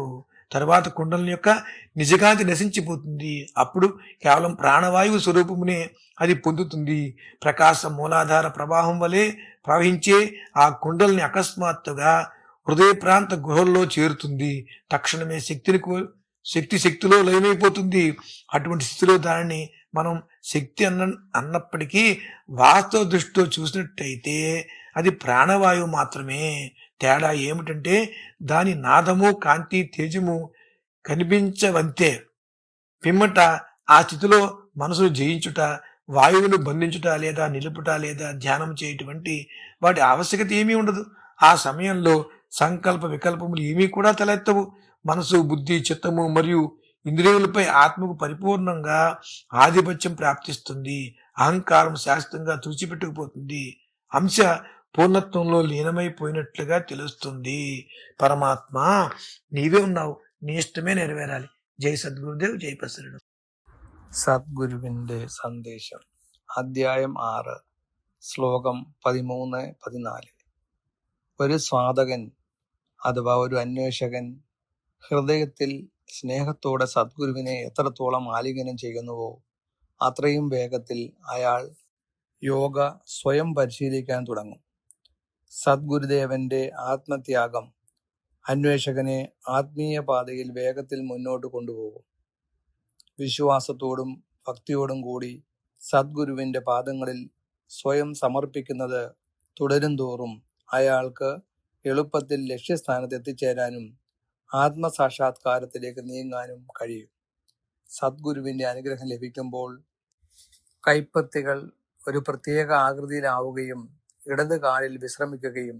[SPEAKER 3] తర్వాత కుండలిని యొక్క నిజకాంతి నశించిపోతుంది. అప్పుడు కేవలం ప్రాణవాయువు స్వరూపమునే అది పొందుతుంది. ప్రకాశ మూలాధార ప్రవాహం వలె ప్రవహించే ఆ కుండలిని అకస్మాత్తుగా హృదయ ప్రాంత గుహల్లో చేరుతుంది. తక్షణమే శక్తిలో లయమైపోతుంది. అటువంటి స్థితిలో దానిని మనం శక్తి అన్నప్పటికీ వాస్తవ దృష్టితో చూసినట్టయితే అది ప్రాణవాయువు మాత్రమే. తేడా ఏమిటంటే దాని నాదము, కాంతి, తేజము కనిపించవంతే. పిమ్మట ఆ స్థితిలో మనసును జయించుట, వాయువును బంధించుట లేదా నిలుపుట లేదా ధ్యానం చేయటువంటి వాటి ఆవశ్యకత ఏమీ ఉండదు. ఆ సమయంలో సంకల్ప వికల్పములు ఏమీ కూడా తలెత్తవు. మనసు, బుద్ధి, చిత్తము మరియు ఇంద్రియాలపై ఆత్మకు పరిపూర్ణంగా ఆధిపత్యం ప్రాప్తిస్తుంది. అహంకారం శాశ్వతంగా తుడిచిపెట్టుకుపోతుంది. అంశ పూర్ణత్వంలో లీనమైపోయినట్లుగా తెలుస్తుంది. పరమాత్మ నీవే ఉన్నావు, నీ ఇష్టమే నెరవేరాలి. జై సద్గురుదేవ్, జై പ്രസരണം.
[SPEAKER 4] സദ്ഗുരുവിന്റെ സന്ദേശം. അധ്യായം 6, ശ്ലോകം 13-14. ഒരു സാധകൻ അഥവാ ഒരു അന്വേഷകൻ ഹൃദയത്തിൽ സ്നേഹത്തോടെ സദ്ഗുരുവിനെ എത്രത്തോളം ആലിംഗനം ചെയ്യുന്നുവോ അത്രയും വേഗത്തിൽ അയാൾ യോഗ സ്വയം പരിശീലിക്കാൻ തുടങ്ങും. സദ്ഗുരുദേവന്റെ ആത്മത്യാഗം അന്വേഷകനെ ആത്മീയ പാതയിൽ വേഗത്തിൽ മുന്നോട്ട് കൊണ്ടുപോകും. വിശ്വാസത്തോടും ഭക്തിയോടും കൂടി സദ്ഗുരുവിന്റെ പാദങ്ങളിൽ സ്വയം സമർപ്പിക്കുന്നത് തുടരും തോറും അയാൾക്ക് എളുപ്പത്തിൽ ലക്ഷ്യസ്ഥാനത്ത് എത്തിച്ചേരാനും ആത്മസാക്ഷാത്കാരത്തിലേക്ക് നീങ്ങാനും കഴിയും. സദ്ഗുരുവിന്റെ അനുഗ്രഹം ലഭിക്കുമ്പോൾ കൈപ്പത്തികൾ ഒരു പ്രത്യേക ആകൃതിയിലാവുകയും ഇടത് കാലിൽ വിശ്രമിക്കുകയും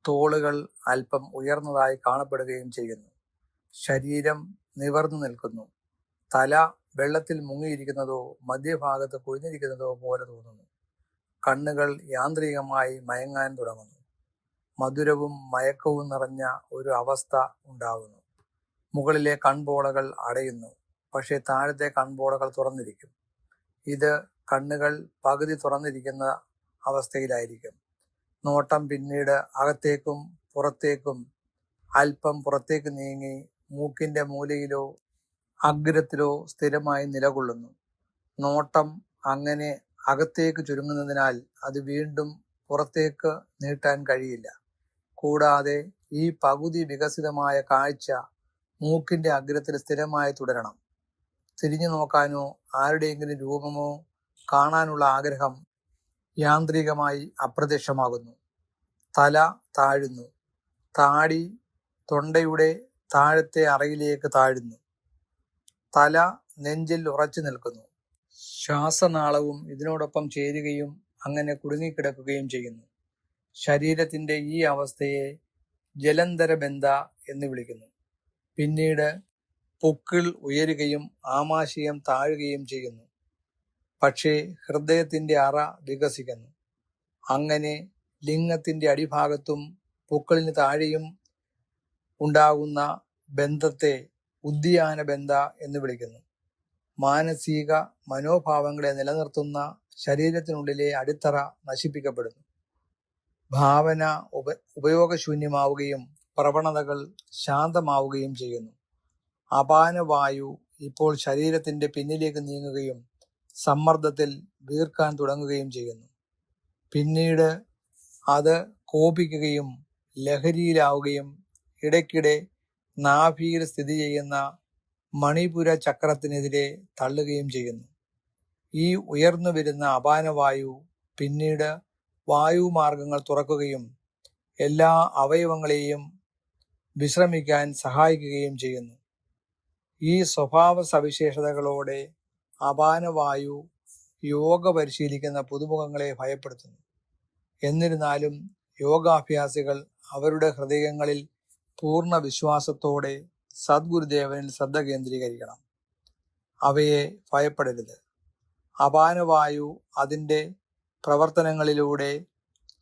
[SPEAKER 4] തോളുകൾ അല്പം ഉയർന്നതായി കാണപ്പെടുകയും ചെയ്യുന്നു. ശരീരം നിവർന്നു നിൽക്കുന്നു. തല വെള്ളത്തിൽ മുങ്ങിയിരിക്കുന്നതോ മധ്യഭാഗത്ത് കുഴിഞ്ഞിരിക്കുന്നതോ പോലെ തോന്നുന്നു. കണ്ണുകൾ യാന്ത്രികമായി മയങ്ങാൻ തുടങ്ങുന്നു. മധുരവും മയക്കവും നിറഞ്ഞ ഒരു അവസ്ഥ ഉണ്ടാകുന്നു. മുകളിലെ കൺപോളകൾ അടയുന്നു, പക്ഷേ താഴത്തെ കൺപോളകൾ തുറന്നിരിക്കും. ഇത് കണ്ണുകൾ പകുതി തുറന്നിരിക്കുന്ന അവസ്ഥയിലായിരിക്കും. നോട്ടം പിന്നീട് അകത്തേക്കും പുറത്തേക്കും അല്പം പുറത്തേക്ക് നീങ്ങി മൂക്കിന്റെ മൂലയിലോ അഗ്രത്തിലോ സ്ഥിരമായി നിലകൊള്ളുന്നു. നോട്ടം അങ്ങനെ അകത്തേക്ക് ചുരുങ്ങുന്നതിനാൽ അത് വീണ്ടും പുറത്തേക്ക് നീട്ടാൻ കഴിയില്ല. കൂടാതെ ഈ പകുതി വികസിതമായ കാഴ്ച മൂക്കിന്റെ അഗ്രത്തിൽ സ്ഥിരമായി തുടരണം. തിരിഞ്ഞു നോക്കാനോ ആരുടെയെങ്കിലും രൂപമോ കാണാനുള്ള ആഗ്രഹം യാന്ത്രികമായി അപ്രത്യക്ഷമാകുന്നു. തല താഴുന്നു. താടി തൊണ്ടയുടെ താഴത്തെ അറയിലേക്ക് താഴുന്നു. തല നെഞ്ചിൽ ഉറച്ചു നിൽക്കുന്നു. ശ്വാസനാളവും ഇതിനോടൊപ്പം ചേരുകയും അങ്ങനെ കുടുങ്ങിക്കിടക്കുകയും ചെയ്യുന്നു. ശരീരത്തിന്റെ ഈ അവസ്ഥയെ ജലന്ധരബന്ധ എന്ന് വിളിക്കുന്നു. പിന്നീട് പൊക്കിൾ ഉയരുകയും ആമാശയം താഴുകയും ചെയ്യുന്നു. പക്ഷേ ഹൃദയത്തിന്റെ അറ വികസിക്കുന്നു. അങ്ങനെ ലിംഗത്തിന്റെ അടിഭാഗത്തും പൊക്കിളിന് താഴെയും ഉണ്ടാകുന്ന ബന്ധത്തെ ഉദ്യാന ബന്ധ എന്ന് വിളിക്കുന്നു. മാനസിക മനോഭാവങ്ങളെ നിലനിർത്തുന്ന ശരീരത്തിനുള്ളിലെ അടിത്തറ നശിപ്പിക്കപ്പെടുന്നു. ഭാവന ഉപയോഗശൂന്യമാവുകയും പ്രവണതകൾ ശാന്തമാവുകയും ചെയ്യുന്നു. അപാനവായു ഇപ്പോൾ ശരീരത്തിന്റെ പിന്നിലേക്ക് നീങ്ങുകയും സമ്മർദ്ദത്തിൽ വീർക്കാൻ തുടങ്ങുകയും ചെയ്യുന്നു. പിന്നീട് അത് കോപിക്കുകയും ലഹരിയിലാവുകയും ഇടയ്ക്കിടെ നാഭിയിൽ സ്ഥിതി ചെയ്യുന്ന മണിപുര ചക്രത്തിനെതിരെ തള്ളുകയും ചെയ്യുന്നു. ഈ ഉയർന്നു വരുന്ന അപാനവായു പിന്നീട് വായുമാർഗങ്ങൾ തുറക്കുകയും എല്ലാ അവയവങ്ങളെയും വിശ്രമിക്കാൻ സഹായിക്കുകയും ചെയ്യുന്നു. ഈ സ്വഭാവ സവിശേഷതകളോടെ അപാനവായു യോഗ പരിശീലിക്കുന്ന പുതുമുഖങ്ങളെ ഭയപ്പെടുത്തുന്നു. എന്നിരുന്നാലും യോഗാഭ്യാസികൾ അവരുടെ ഹൃദയങ്ങളിൽ പൂർണ്ണ വിശ്വാസത്തോടെ സദ്ഗുരുദേവനിൽ ശ്രദ്ധ കേന്ദ്രീകരിക്കണം. അവയെ ഭയപ്പെടരുത്. അപാനവായു അതിൻ്റെ പ്രവർത്തനങ്ങളിലൂടെ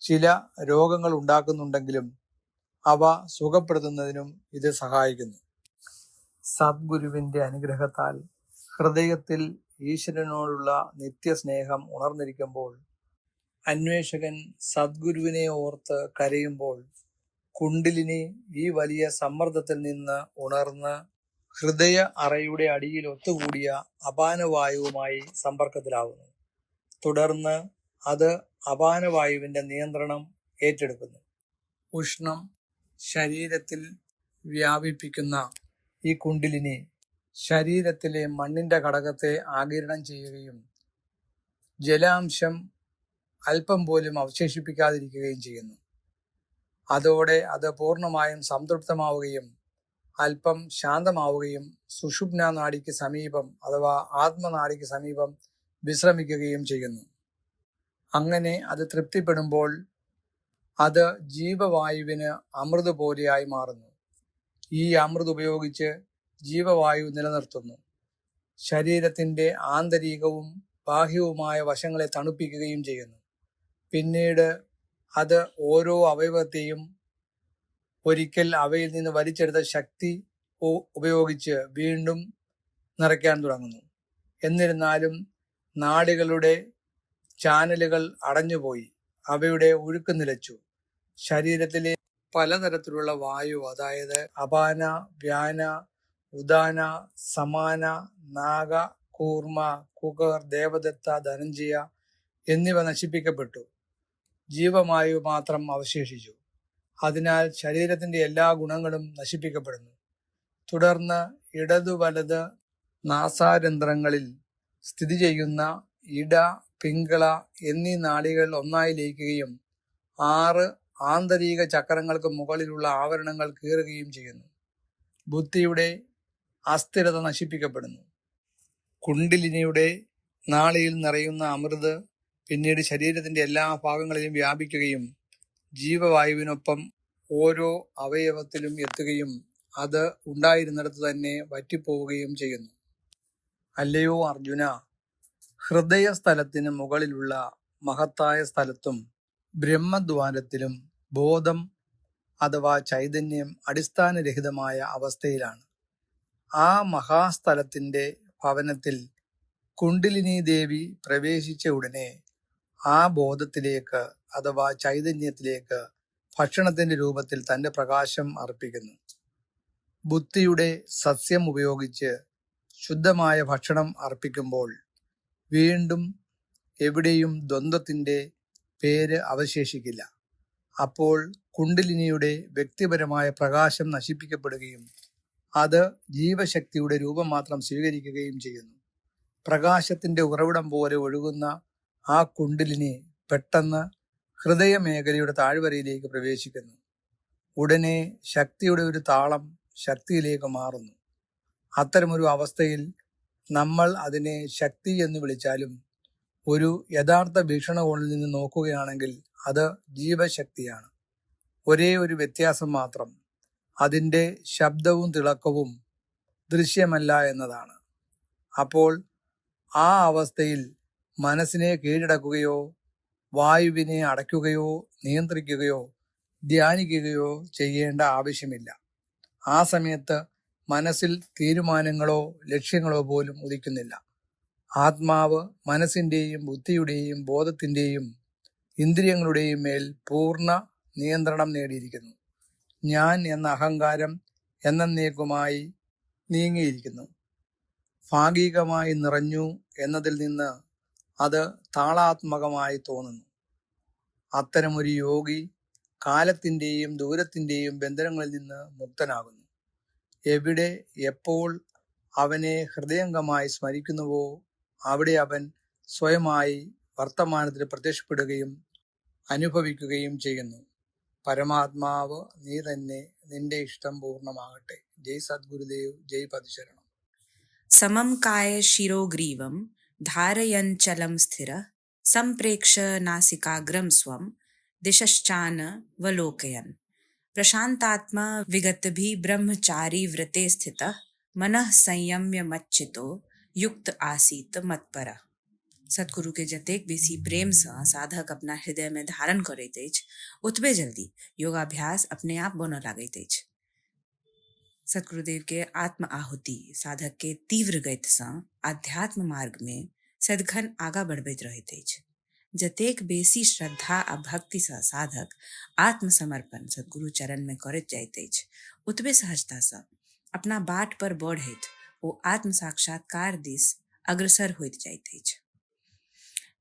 [SPEAKER 4] ചില രോഗങ്ങൾ ഉണ്ടാക്കുന്നുണ്ടെങ്കിലും അവ സുഖപ്പെടുത്തുന്നതിനും ഇത് സഹായിക്കുന്നു. സദ്ഗുരുവിന്റെ അനുഗ്രഹത്താൽ ഹൃദയത്തിൽ ഈശ്വരനോടുള്ള നിത്യസ്നേഹം ഉണർന്നിരിക്കുമ്പോൾ, അന്വേഷകൻ സദ്ഗുരുവിനെ ഓർത്ത് കരയുമ്പോൾ, കുണ്ടിലിനി ഈ വലിയ സമ്മർദ്ദത്തിൽ നിന്ന് ഉണർന്ന് ഹൃദയ അറയുടെ അടിയിൽ ഒത്തുകൂടിയ അപാനവായുവുമായി സമ്പർക്കത്തിലാവുന്നു. തുടർന്ന് അത് അപാനവായുവിന്റെ നിയന്ത്രണം ഏറ്റെടുക്കുന്നു. ഉഷ്ണം ശരീരത്തിൽ വ്യാപിപ്പിക്കുന്ന ഈ കുണ്ടിലിനി ശരീരത്തിലെ മണ്ണിന്റെ ഘടകത്തെ ആഗിരണം ചെയ്യുകയും ജലാംശം അല്പം പോലും അവശേഷിപ്പിക്കാതിരിക്കുകയും ചെയ്യുന്നു. അതോടെ അത് പൂർണ്ണമായും സംതൃപ്തമാവുകയും അല്പം ശാന്തമാവുകയും സുഷുപ്ന നാഡിക്ക് സമീപം അഥവാ ആത്മനാഡിക്ക് സമീപം വിശ്രമിക്കുകയും ചെയ്യുന്നു. അങ്ങനെ അത് തൃപ്തിപ്പെടുമ്പോൾ അത് ജീവവായുവിന് അമൃത് പോലെയായി മാറുന്നു. ഈ അമൃത് ഉപയോഗിച്ച് ജീവവായു നിലനിർത്തുന്നു. ശരീരത്തിന്റെ ആന്തരികവും ബാഹ്യവുമായ വശങ്ങളെ തണുപ്പിക്കുകയും ചെയ്യുന്നു. പിന്നീട് അത് ഓരോ അവയവത്തെയും ഒരിക്കൽ അവയിൽ നിന്ന് വലിച്ചെടുത്ത ശക്തി ഉപയോഗിച്ച് വീണ്ടും നിറയ്ക്കാൻ തുടങ്ങുന്നു. എന്നിരുന്നാലും നാഡികളുടെ ചാനലുകൾ അടഞ്ഞുപോയി, അവയുടെ ഒഴുക്ക് നിലച്ചു. ശരീരത്തിലെ പലതരത്തിലുള്ള വായു, അതായത് അപാന, വ്യാന, ഉദാന, സമാന, നാഗ, കൂർമ്മ, കുകർ, ദേവദത്ത, ധനഞ്ജയ എന്നിവ നശിപ്പിക്കപ്പെട്ടു. ജീവവായു മാത്രം അവശേഷിച്ചു. അതിനാൽ ശരീരത്തിന്റെ എല്ലാ ഗുണങ്ങളും നശിപ്പിക്കപ്പെടുന്നു. തുടർന്ന് ഇടതു വലത് നാസാരന്ധ്രങ്ങളിൽ സ്ഥിതി ചെയ്യുന്ന ഇട, പിംഗള എന്നീ നാഡികൾ ഒന്നായി ലയിക്കുകയും 6 ആന്തരിക ചക്രങ്ങൾക്ക് മുകളിലുള്ള ആവരണങ്ങൾ കീറുകയും ചെയ്യുന്നു. ബുദ്ധിയുടെ അസ്ഥിരത നശിപ്പിക്കപ്പെടുന്നു. കുണ്ഡലിനിയുടെ നാളിയിൽ നിറയുന്ന അമൃത് പിന്നീട് ശരീരത്തിന്റെ എല്ലാ ഭാഗങ്ങളിലും വ്യാപിക്കുകയും ജീവവായുവിനൊപ്പം ഓരോ അവയവത്തിലും എത്തുകയും അത് ഉണ്ടായിരുന്നിടത്ത് തന്നെ വറ്റിപ്പോവുകയും ചെയ്യുന്നു. അല്ലയോ അർജുന, ഹൃദയസ്ഥലത്തിന് മുകളിലുള്ള മഹത്തായ സ്ഥലത്തും ബ്രഹ്മദ്വാരത്തിലും ബോധം അഥവാ ചൈതന്യം അടിസ്ഥാനരഹിതമായ അവസ്ഥയിലാണ്. ആ മഹാസ്ഥലത്തിന്റെ ഭവനത്തിൽ കുണ്ഡലിനി ദേവി പ്രവേശിച്ച ഉടനെ ആ ബോധത്തിലേക്ക് അഥവാ ചൈതന്യത്തിലേക്ക് ഭക്ഷണത്തിന്റെ രൂപത്തിൽ തന്റെ പ്രകാശം അർപ്പിക്കുന്നു. ബുദ്ധിയുടെ സസ്യം ഉപയോഗിച്ച് ശുദ്ധമായ ഭക്ഷണം അർപ്പിക്കുമ്പോൾ വീണ്ടും എവിടെയും ദ്വന്ദ്വത്തിന്റെ പേര് അവശേഷിക്കില്ല. അപ്പോൾ കുണ്ഡലിനിയുടെ വ്യക്തിപരമായ പ്രകാശം നശിപ്പിക്കപ്പെടുകയും അത് ജീവശക്തിയുടെ രൂപം മാത്രം സ്വീകരിക്കുകയും ചെയ്യുന്നു. പ്രകാശത്തിന്റെ ഉറവിടം പോലെ ഒഴുകുന്ന ആ കുണ്ഡലിനി പെട്ടെന്ന് ഹൃദയമേഖലയുടെ താഴ്വരയിലേക്ക് പ്രവേശിക്കുന്നു. ഉടനെ ശക്തിയുടെ ഒരു താളം ശക്തിയിലേക്ക് മാറുന്നു. അത്തരമൊരു അവസ്ഥയിൽ നമ്മൾ അതിനെ ശക്തി എന്ന് വിളിച്ചാലും ഒരു യഥാർത്ഥ വീക്ഷണകോണിൽ നിന്ന് നോക്കുകയാണെങ്കിൽ അത് ജീവശക്തിയാണ്. ഒരേ ഒരു വ്യത്യാസം മാത്രം, അതിൻ്റെ ശബ്ദവും തിളക്കവും ദൃശ്യമല്ല എന്നതാണ്. അപ്പോൾ ആ അവസ്ഥയിൽ മനസ്സിനെ കീഴടക്കുകയോ വായുവിനെ അടയ്ക്കുകയോ നിയന്ത്രിക്കുകയോ ധ്യാനിക്കുകയോ ചെയ്യേണ്ട ആവശ്യമില്ല. ആ സമയത്ത് മനസ്സിൽ തീരുമാനങ്ങളോ ലക്ഷ്യങ്ങളോ പോലും ഉദിക്കുന്നില്ല. ആത്മാവ് മനസ്സിന്റെയും ബുദ്ധിയുടെയും ബോധത്തിന്റെയും ഇന്ദ്രിയങ്ങളുടെയും മേൽ പൂർണ്ണ നിയന്ത്രണം നേടിയിരിക്കുന്നു. ഞാൻ എന്ന അഹങ്കാരം എന്നേക്കുമായി നീങ്ങിയിരിക്കുന്നു. ഭാഗികമായി നിറഞ്ഞു എന്നതിൽ നിന്ന് അത് താളാത്മകമായി തോന്നുന്നു. അത്തരമൊരു യോഗി കാലത്തിന്റെയും ദൂരത്തിന്റെയും ബന്ധനങ്ങളിൽ നിന്ന് മുക്തനാകുന്നു. എവിടെ എപ്പോൾ അവനെ ഹൃദയംഗമായി സ്മരിക്കുന്നുവോ അവിടെ അവൻ സ്വയമായി വർത്തമാനത്തിൽ പ്രത്യക്ഷപ്പെടുകയും അനുഭവിക്കുകയും ചെയ്യുന്നു. പരമാത്മാവ് നീ തന്നെ, നിന്റെ ഇഷ്ടം പൂർണ്ണമാകട്ടെ. ജയ് സദ്ഗുരുദേവ്, ജയ് പതിശരണം.
[SPEAKER 5] समं काय शिरोग्रीवं धारयञ्चलं स्थिरः सम्प्रेक्ष्य नासिकाग्रं स्वं दिशश्चानवलोकयन् प्रशान्तात्मा विगतभिः ब्रह्मचारी व्रते स्थितः मनः संयम्य मच्चितो युक्त आसीत मत्परः. सतगुरु के जतेक बेसी प्रेम से साधक अपना हृदय में धारण करैत अछि, ओतबे जल्दी योगाभ्यास अपने आप बनऽ लागैत अछि. सतगुरुदेव के आत्म आहुति साधक के तीव्र गति से आध्यात्म मार्ग में सदखन आगा बढ़बैत रहैत अछि. जतेक बेसी श्रद्धा आ भक्ति से साधक आत्मसमर्पण सतगुरु चरण में करैत जाइत अछि, ओतबे सहजता से अपना बाट पर बढ़ैत ओ आत्म साक्षात्कार दिस अग्रसर होइत जाइत अछि.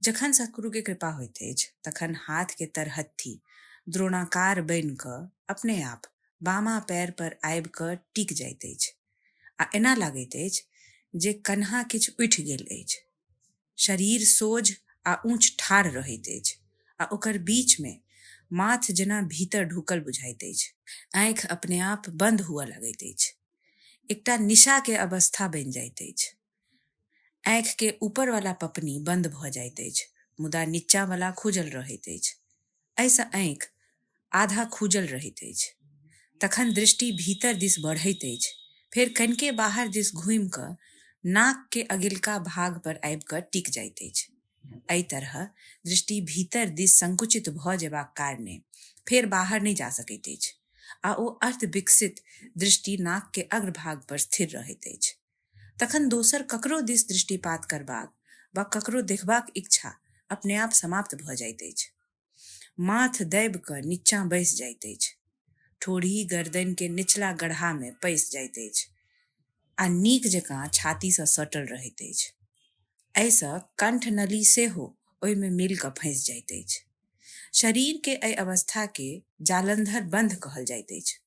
[SPEAKER 5] जखन सतगुरु के कृपा होइत अछि तखन हाथ के तरहत्थी द्रोणाकार बनि कऽ अपने आप बामा पैर पर आबि कऽ टिक जाइत अछि आ एना लागैत अछि जे कन्हा किछु उठि गेल अछि. शरीर सोझ आ ऊँच ठाढ़ रहैत अछि आ ओकर बीच में माथ जेना भीतर ढुकल बुझाइत अछि. आँखि अपने आप बंद हुअ लगैत अछि. एकटा निशा के अवस्था बनि जाइत अछि. आँखि के ऊपर वाला पपनी बंद भऽ जाइत अछि, मुदा नीचा वाला खुजल रहैत अछि. एहिसँ आँखि आधा खुजल रहैत अछि. तखन दृष्टि भीतर दिस बढ़ैत अछि, फिर कनके बाहर दिस घूम क नाक के अगिलका भाग पर आबि क टिक जाइत अछि। एहि तरह दृष्टि भीतर दिस संकुचित भ जेबाक कारणे फेर बाहर नहीं जा सकैत अछि आ ओ अर्थ विकसित दृष्टि नाक के अग्रभाग पर स्थिर रहैत अछि। तखन दोसर ककरो दिस दृष्टिपात करबाक वा ककरो देखबाक इच्छा अपने आप समाप्त भ जाइत अछि। माथ दाबि क नीचाँ बैस जाइत अछि, ठोड़ी गर्दन के निचला गढ़ा में पैस जाइत अछि आ नीक जकाँ छाती सँ सटल रहैत अछि। एहिसँ कंठ नली सेहो ओहिमे मिल क फँसि जाइत अछि। शरीर के एहि अवस्था के जालंधर बंध कहल जाइत अछि।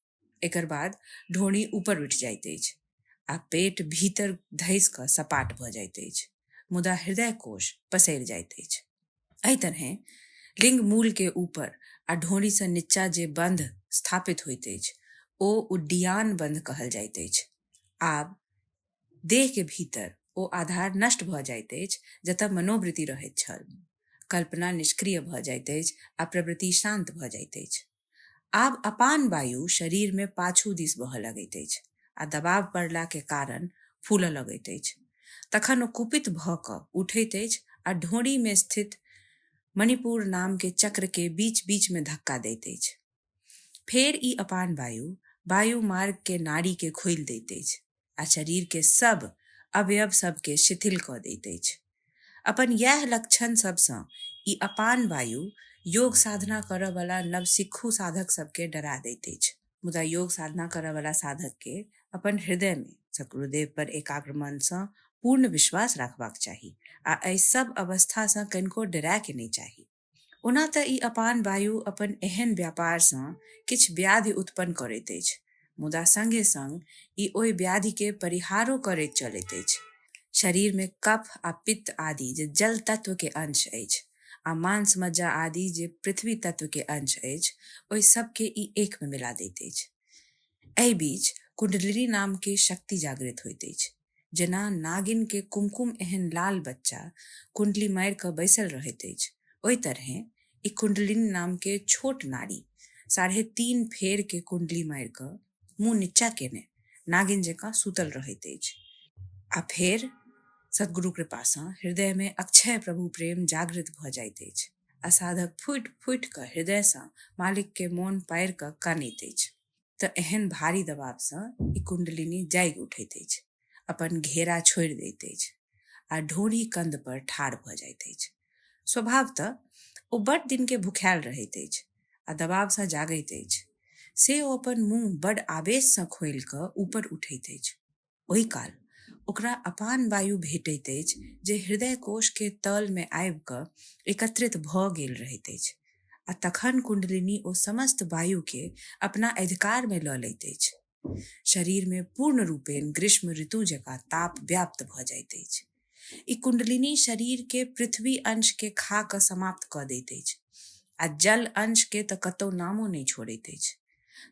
[SPEAKER 5] एकर बाद ढोणी ऊपर उठि जाइत अछि आ पेट भीतर धैस क सपाट भ जाइत अछि, मुदा हृदय कोश पसरि जाइत अछि। एहि तरह लिंग मूल के ऊपर आ ढोणी सँ नीचा जे बंध स्थापित होइत अछि ओ उड्डीयान बंध कहल जाइत अछि। आब देह के भीतर ओ आधार नष्ट भ जाइत अछि जतय मनोवृत्ति रहैत छल। कल्पना निष्क्रिय भ जाइत अछि आ प्रवृत्ति शांत भ जाइत अछि। आब अपान वायु शरीर में पाछू दिस बहय लगैत अछि आ दबाव पड़ला के कारण फूलऽ लगैत अछि। तखन ओ कुपित भ क उठैत अछि आ ढोड़ी में स्थित मणिपुर नाम के चक्र के बीच बीच में धक्का दैत अछि। फेर ई अपान वायु वायु मार्ग के नाड़ी के खोलि दैत अछि आ शरीर के सब अवयव सबके शिथिल क दैत अछि। अपन यह लक्षण सबसँ ई अपान वायु योग साधना करऽ वाला नवसिक्खु साधक सबके डरा दैत अछि। मुदा योग साधना करऽ वाला साधक के अपन हृदय में सद्गुरुदेव पर एकाग्र मन सँ पूर्ण विश्वास रखबाक चाही आ एहि सब अवस्था सँ कनिको डरै के नहीं चाही। ओना तऽ ई अपान वायु अपन एहन व्यापार सँ किछु व्याधि उत्पन्न करैत अछि, मुदा संगे संग ई ओहि व्याधि के परिहारो करैत चलैत अछि। शरीर में कफ आ पित्त आदि जे जल तत्व के अंश अछि आ मांस मज्जा आदि जे पृथ्वी तत्व के अंश अछि, ओहि सब के ई एक में मिला दैत अछि। एहि बीच कुंडलिनी नाम के शक्ति जागृत होइत अछि। जेना नागिन के कुमकुम एहन लाल बच्चा कुंडली मारि क बैसल रहैत अछि, ओहि तरह ई कुंडलिनी नाम के छोट नारी 3.5 फेर के कुंडली मारि क मुंह नीचा केने नागिन जकाँ सुतल रहैत अछि। आ फेर सद्गुरु कृपा सँ हृदय में अक्षय प्रभु प्रेम जागृत भ जाइत अछि आ साधक फुटि फुटि क हृदय सँ मालिक के मोन पारि क कानैत अछि। तऽ एहन भारी दबाव सँ ई कुंडलिनी जागि उठैत अछि, अपन घेरा छोड़ि दैत अछि आ ढोरी कंध पर ठाढ़ भ जाइत अछि। स्वभावतः ओ बड़ दिन के भुखायल रहैत अछि आ दबाव सँ जागैत अछि। से ओ अपन मुंह बड़ आवेश सँ खोलि क ऊपर उठैत अछि। ओहि काल ओकरा अपान वायु भेटैत अछि जे हृदय कोश के तल में आबि क एकत्रित भ गेल रहैत अछि आ तखन कुंडलिनी ओ समस्त वायु के अपना अधिकार में ल लैत अछि। शरीर में पूर्ण रूपेण ग्रीष्म ऋतु जकाँ ताप व्याप्त भ जाइत अछि। ई कुंडलिनी शरीर के पृथ्वी अंश के खा क समाप्त क दैत अछि आ जल अंश के तऽ कतौ नामो नहीं छोड़ैत अछि।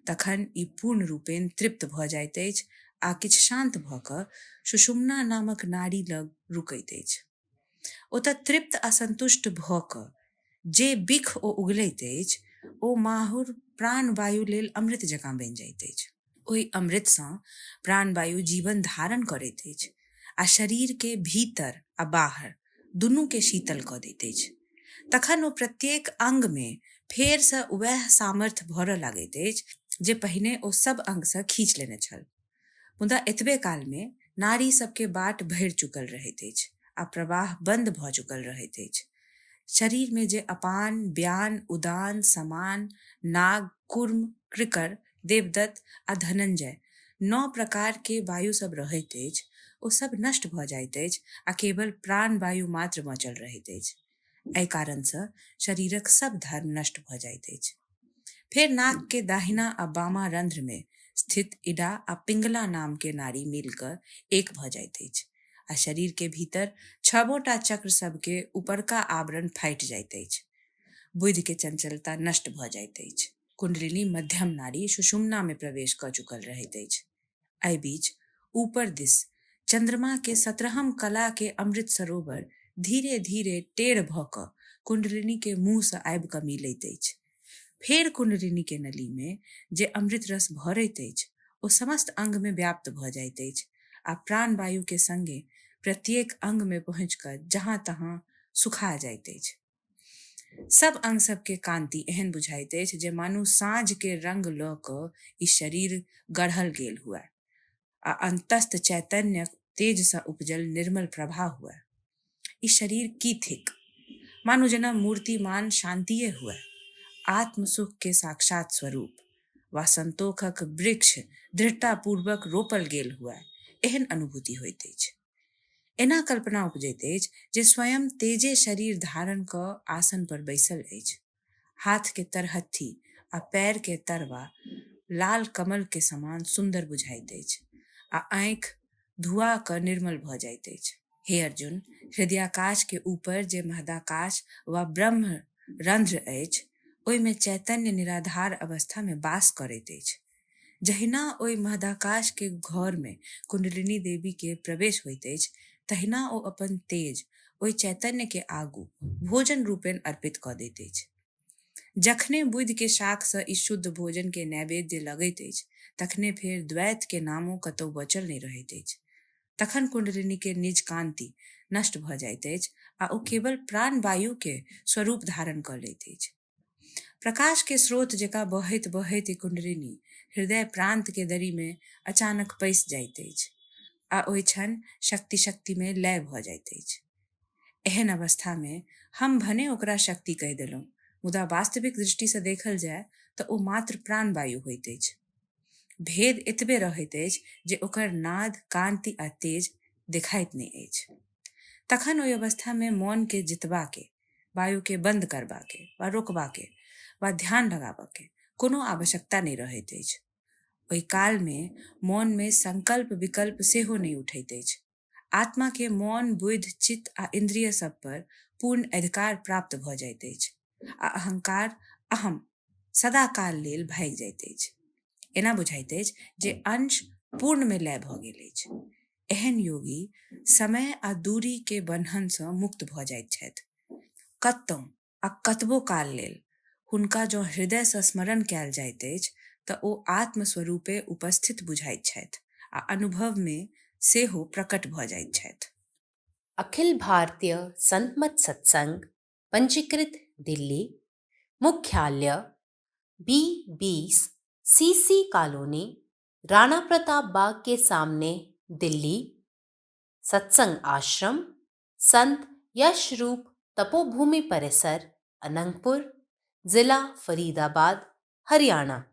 [SPEAKER 5] तखन ई पूर्ण रूपेण तृप्त भ जाइत अछि आ किछु शांत भ क सुषुम्ना नामक नाड़ी लग रुकैत अछि। ओतऽ तृप्त असंतुष्ट भ क जे बिख ओ उगलैत अछि ओ माहुर प्राण वायु लेल अमृत जकाँ बनि जाइत अछि। ओहि अमृत सँ प्राण वायु जीवन धारण करैत अछि आ शरीर के भीतर आ बाहर दुनू के शीतल क दैत अछि। तखन ओ प्रत्येक अंग में फेर सँ वएह सामर्थ्य भरऽ लागैत अछि जे पहिने ओ सब अंग सँ खींच लेने छल। मुदा एतबे काल में नाड़ी सबके बाट भरि चुकल रहैत अछि आ प्रवाह बंद भ चुकल रहैत अछि। शरीर में जे अपान, व्यान, उदान, समान, नाग, कूर्म, कृकर, देवदत्त आ धनंजय 9 प्रकार के वायु सब रहैत अछि, ओ सब नष्ट भ जाइत अछि आ केवल प्राण वायु मात्र बचल रहैत अछि। एहि कारण सँ शरीरक सब धर्म नष्ट भ जाइत अछि। फेर नाक के दाहिना आ बामा रंध्र में स्थित इडा आ पिंगला नाम के नाड़ी मिल क एक भ जाइत अछि आ शरीर के भीतर 6 चक्र सब के ऊपरका आवरण फाटि जाइत अछि। बुद्धि के चंचलता नष्ट भ जाइत अछि। कुंडलिनी मध्यम नाड़ी सुषुम्ना में प्रवेश क चुकल रहैत अछि। एहि बीच ऊपर दिस चंद्रमा के 17हम कला के अमृत सरोवर धीरे धीरे टेढ़ भ क कुंडलिनी के मुंह सँ आबि क मिलैत अछि। फेर कुंडलिनी के नली में जे अमृत रस भरैत अछि ओ समस्त अंग में व्याप्त भ जाइत अछि आ प्राण वायु के संगे प्रत्येक अंग में पहुंचकर जहां तहां सुखा जाइत अछि। सब अंग सबके कांति एहन बुझाइत अछि जे मानो साँझ के रंग लऽ कऽ ई शरीर गढ़ल गेल हुए आ अंतस्थ चैतन्य तेज सँ उपजल निर्मल प्रभा हुए। ई शरीर की थिक, मानो जेना मूर्तिमान शांतिये हुए, आत्म सुख के साक्षात स्वरूप वा संतोषक वृक्ष दृढ़ता पूर्वक रोपल गेल हुए, एहन अनुभूति होइत अछि। एना कल्पना उपजैत अछि जे स्वयं तेजे शरीर धारण कऽ आसन पर बैसल अछि, हाथ के तरहत्थी आ पैर के तरवा लाल कमल के समान सुंदर बुझाइत अछि आ आँखि धुआ कऽ निर्मल भऽ जाइत अछि। हे अर्जुन, हृदयाकाश के ऊपर जे महदाकाश वा ब्रह्म रंध्र अछि, ओहिमे चैतन्य निराधार अवस्था में वास करैत अछि। जहिना ओहि महदाकाश के घर में कुंडलिनी देवी के प्रवेश होइत अछि, तहिना ओ अपन तेज ओहि चैतन्य के आगू भोजन रूपेण अर्पित कऽ दैत अछि। जखने बुधि के शाख सँ ई शुद्ध भोजन के नैवेद्य लगैत अछि, तखने फेर द्वैत के नामो कतौ बचल नहि रहैत अछि। तखन कुंडलिनी के निज कांति नष्ट भऽ जाइत अछि आ ओ केवल प्राण वायु के स्वरूप धारण कऽ लैत अछि। प्रकाश के स्रोत जकाँ बहैत बहैत ई कुंडलिनी हृदय प्रांत के दरी में अचानक पैसि जाइत अछि आ ओहि क्षण शक्ति शक्ति में लय भऽ जाइत अछि। एहन अवस्था में हम भने ओकरा शक्ति कहि देलहुँ, मुदा वास्तविक दृष्टि से देखल जाय तऽ ओ मात्र प्राण वायु होइत अछि। भेद एतबे रहैत अछि जे ओकर नाद, कांति आ तेज देखाइत नहि अछि। तखन ओहि अवस्था में मौन के जितबाके, वायु के बंद करबाके वा रोकबाके वा ध्यान लगाबके कोनो आवश्यकता नहि रहैत अछि। ओहि काल में मौन में संकल्प विकल्प सेहो नहीं उठैत अछि। आत्मा के मौन बुद्धि चित्त आ इंद्रिय सब पर पूर्ण अधिकार प्राप्त भऽ जाइत अछि आ अहंकार अहम सदा काल लेल भागि जाइत अछि। एना बुझाइत अछि जे अंश पूर्ण में लय भऽ गेल अछि। एहन योगी समय आ दूरी के बंधन सँ मुक्त भऽ जाइत छथि। कतौ आ कतबो काल लेल हुनका जँ हृदय सँ स्मरण कयल जाइत अछि तऽ ओ आत्मस्वरूपे उपस्थित बुझाइत छथि आ अनुभव में सेहो प्रकट भऽ जाइत छथि।
[SPEAKER 1] अखिल भारतीय संतमत सत्संग पंजीकृत दिल्ली, मुख्यालय B20 CC colony, Rana Pratap Bagh के सामने, दिल्ली। सत्संग आश्रम संत यशरूप तपोभूमि परिसर, अनंगपुर, जिला फरीदाबाद, हरियाणा।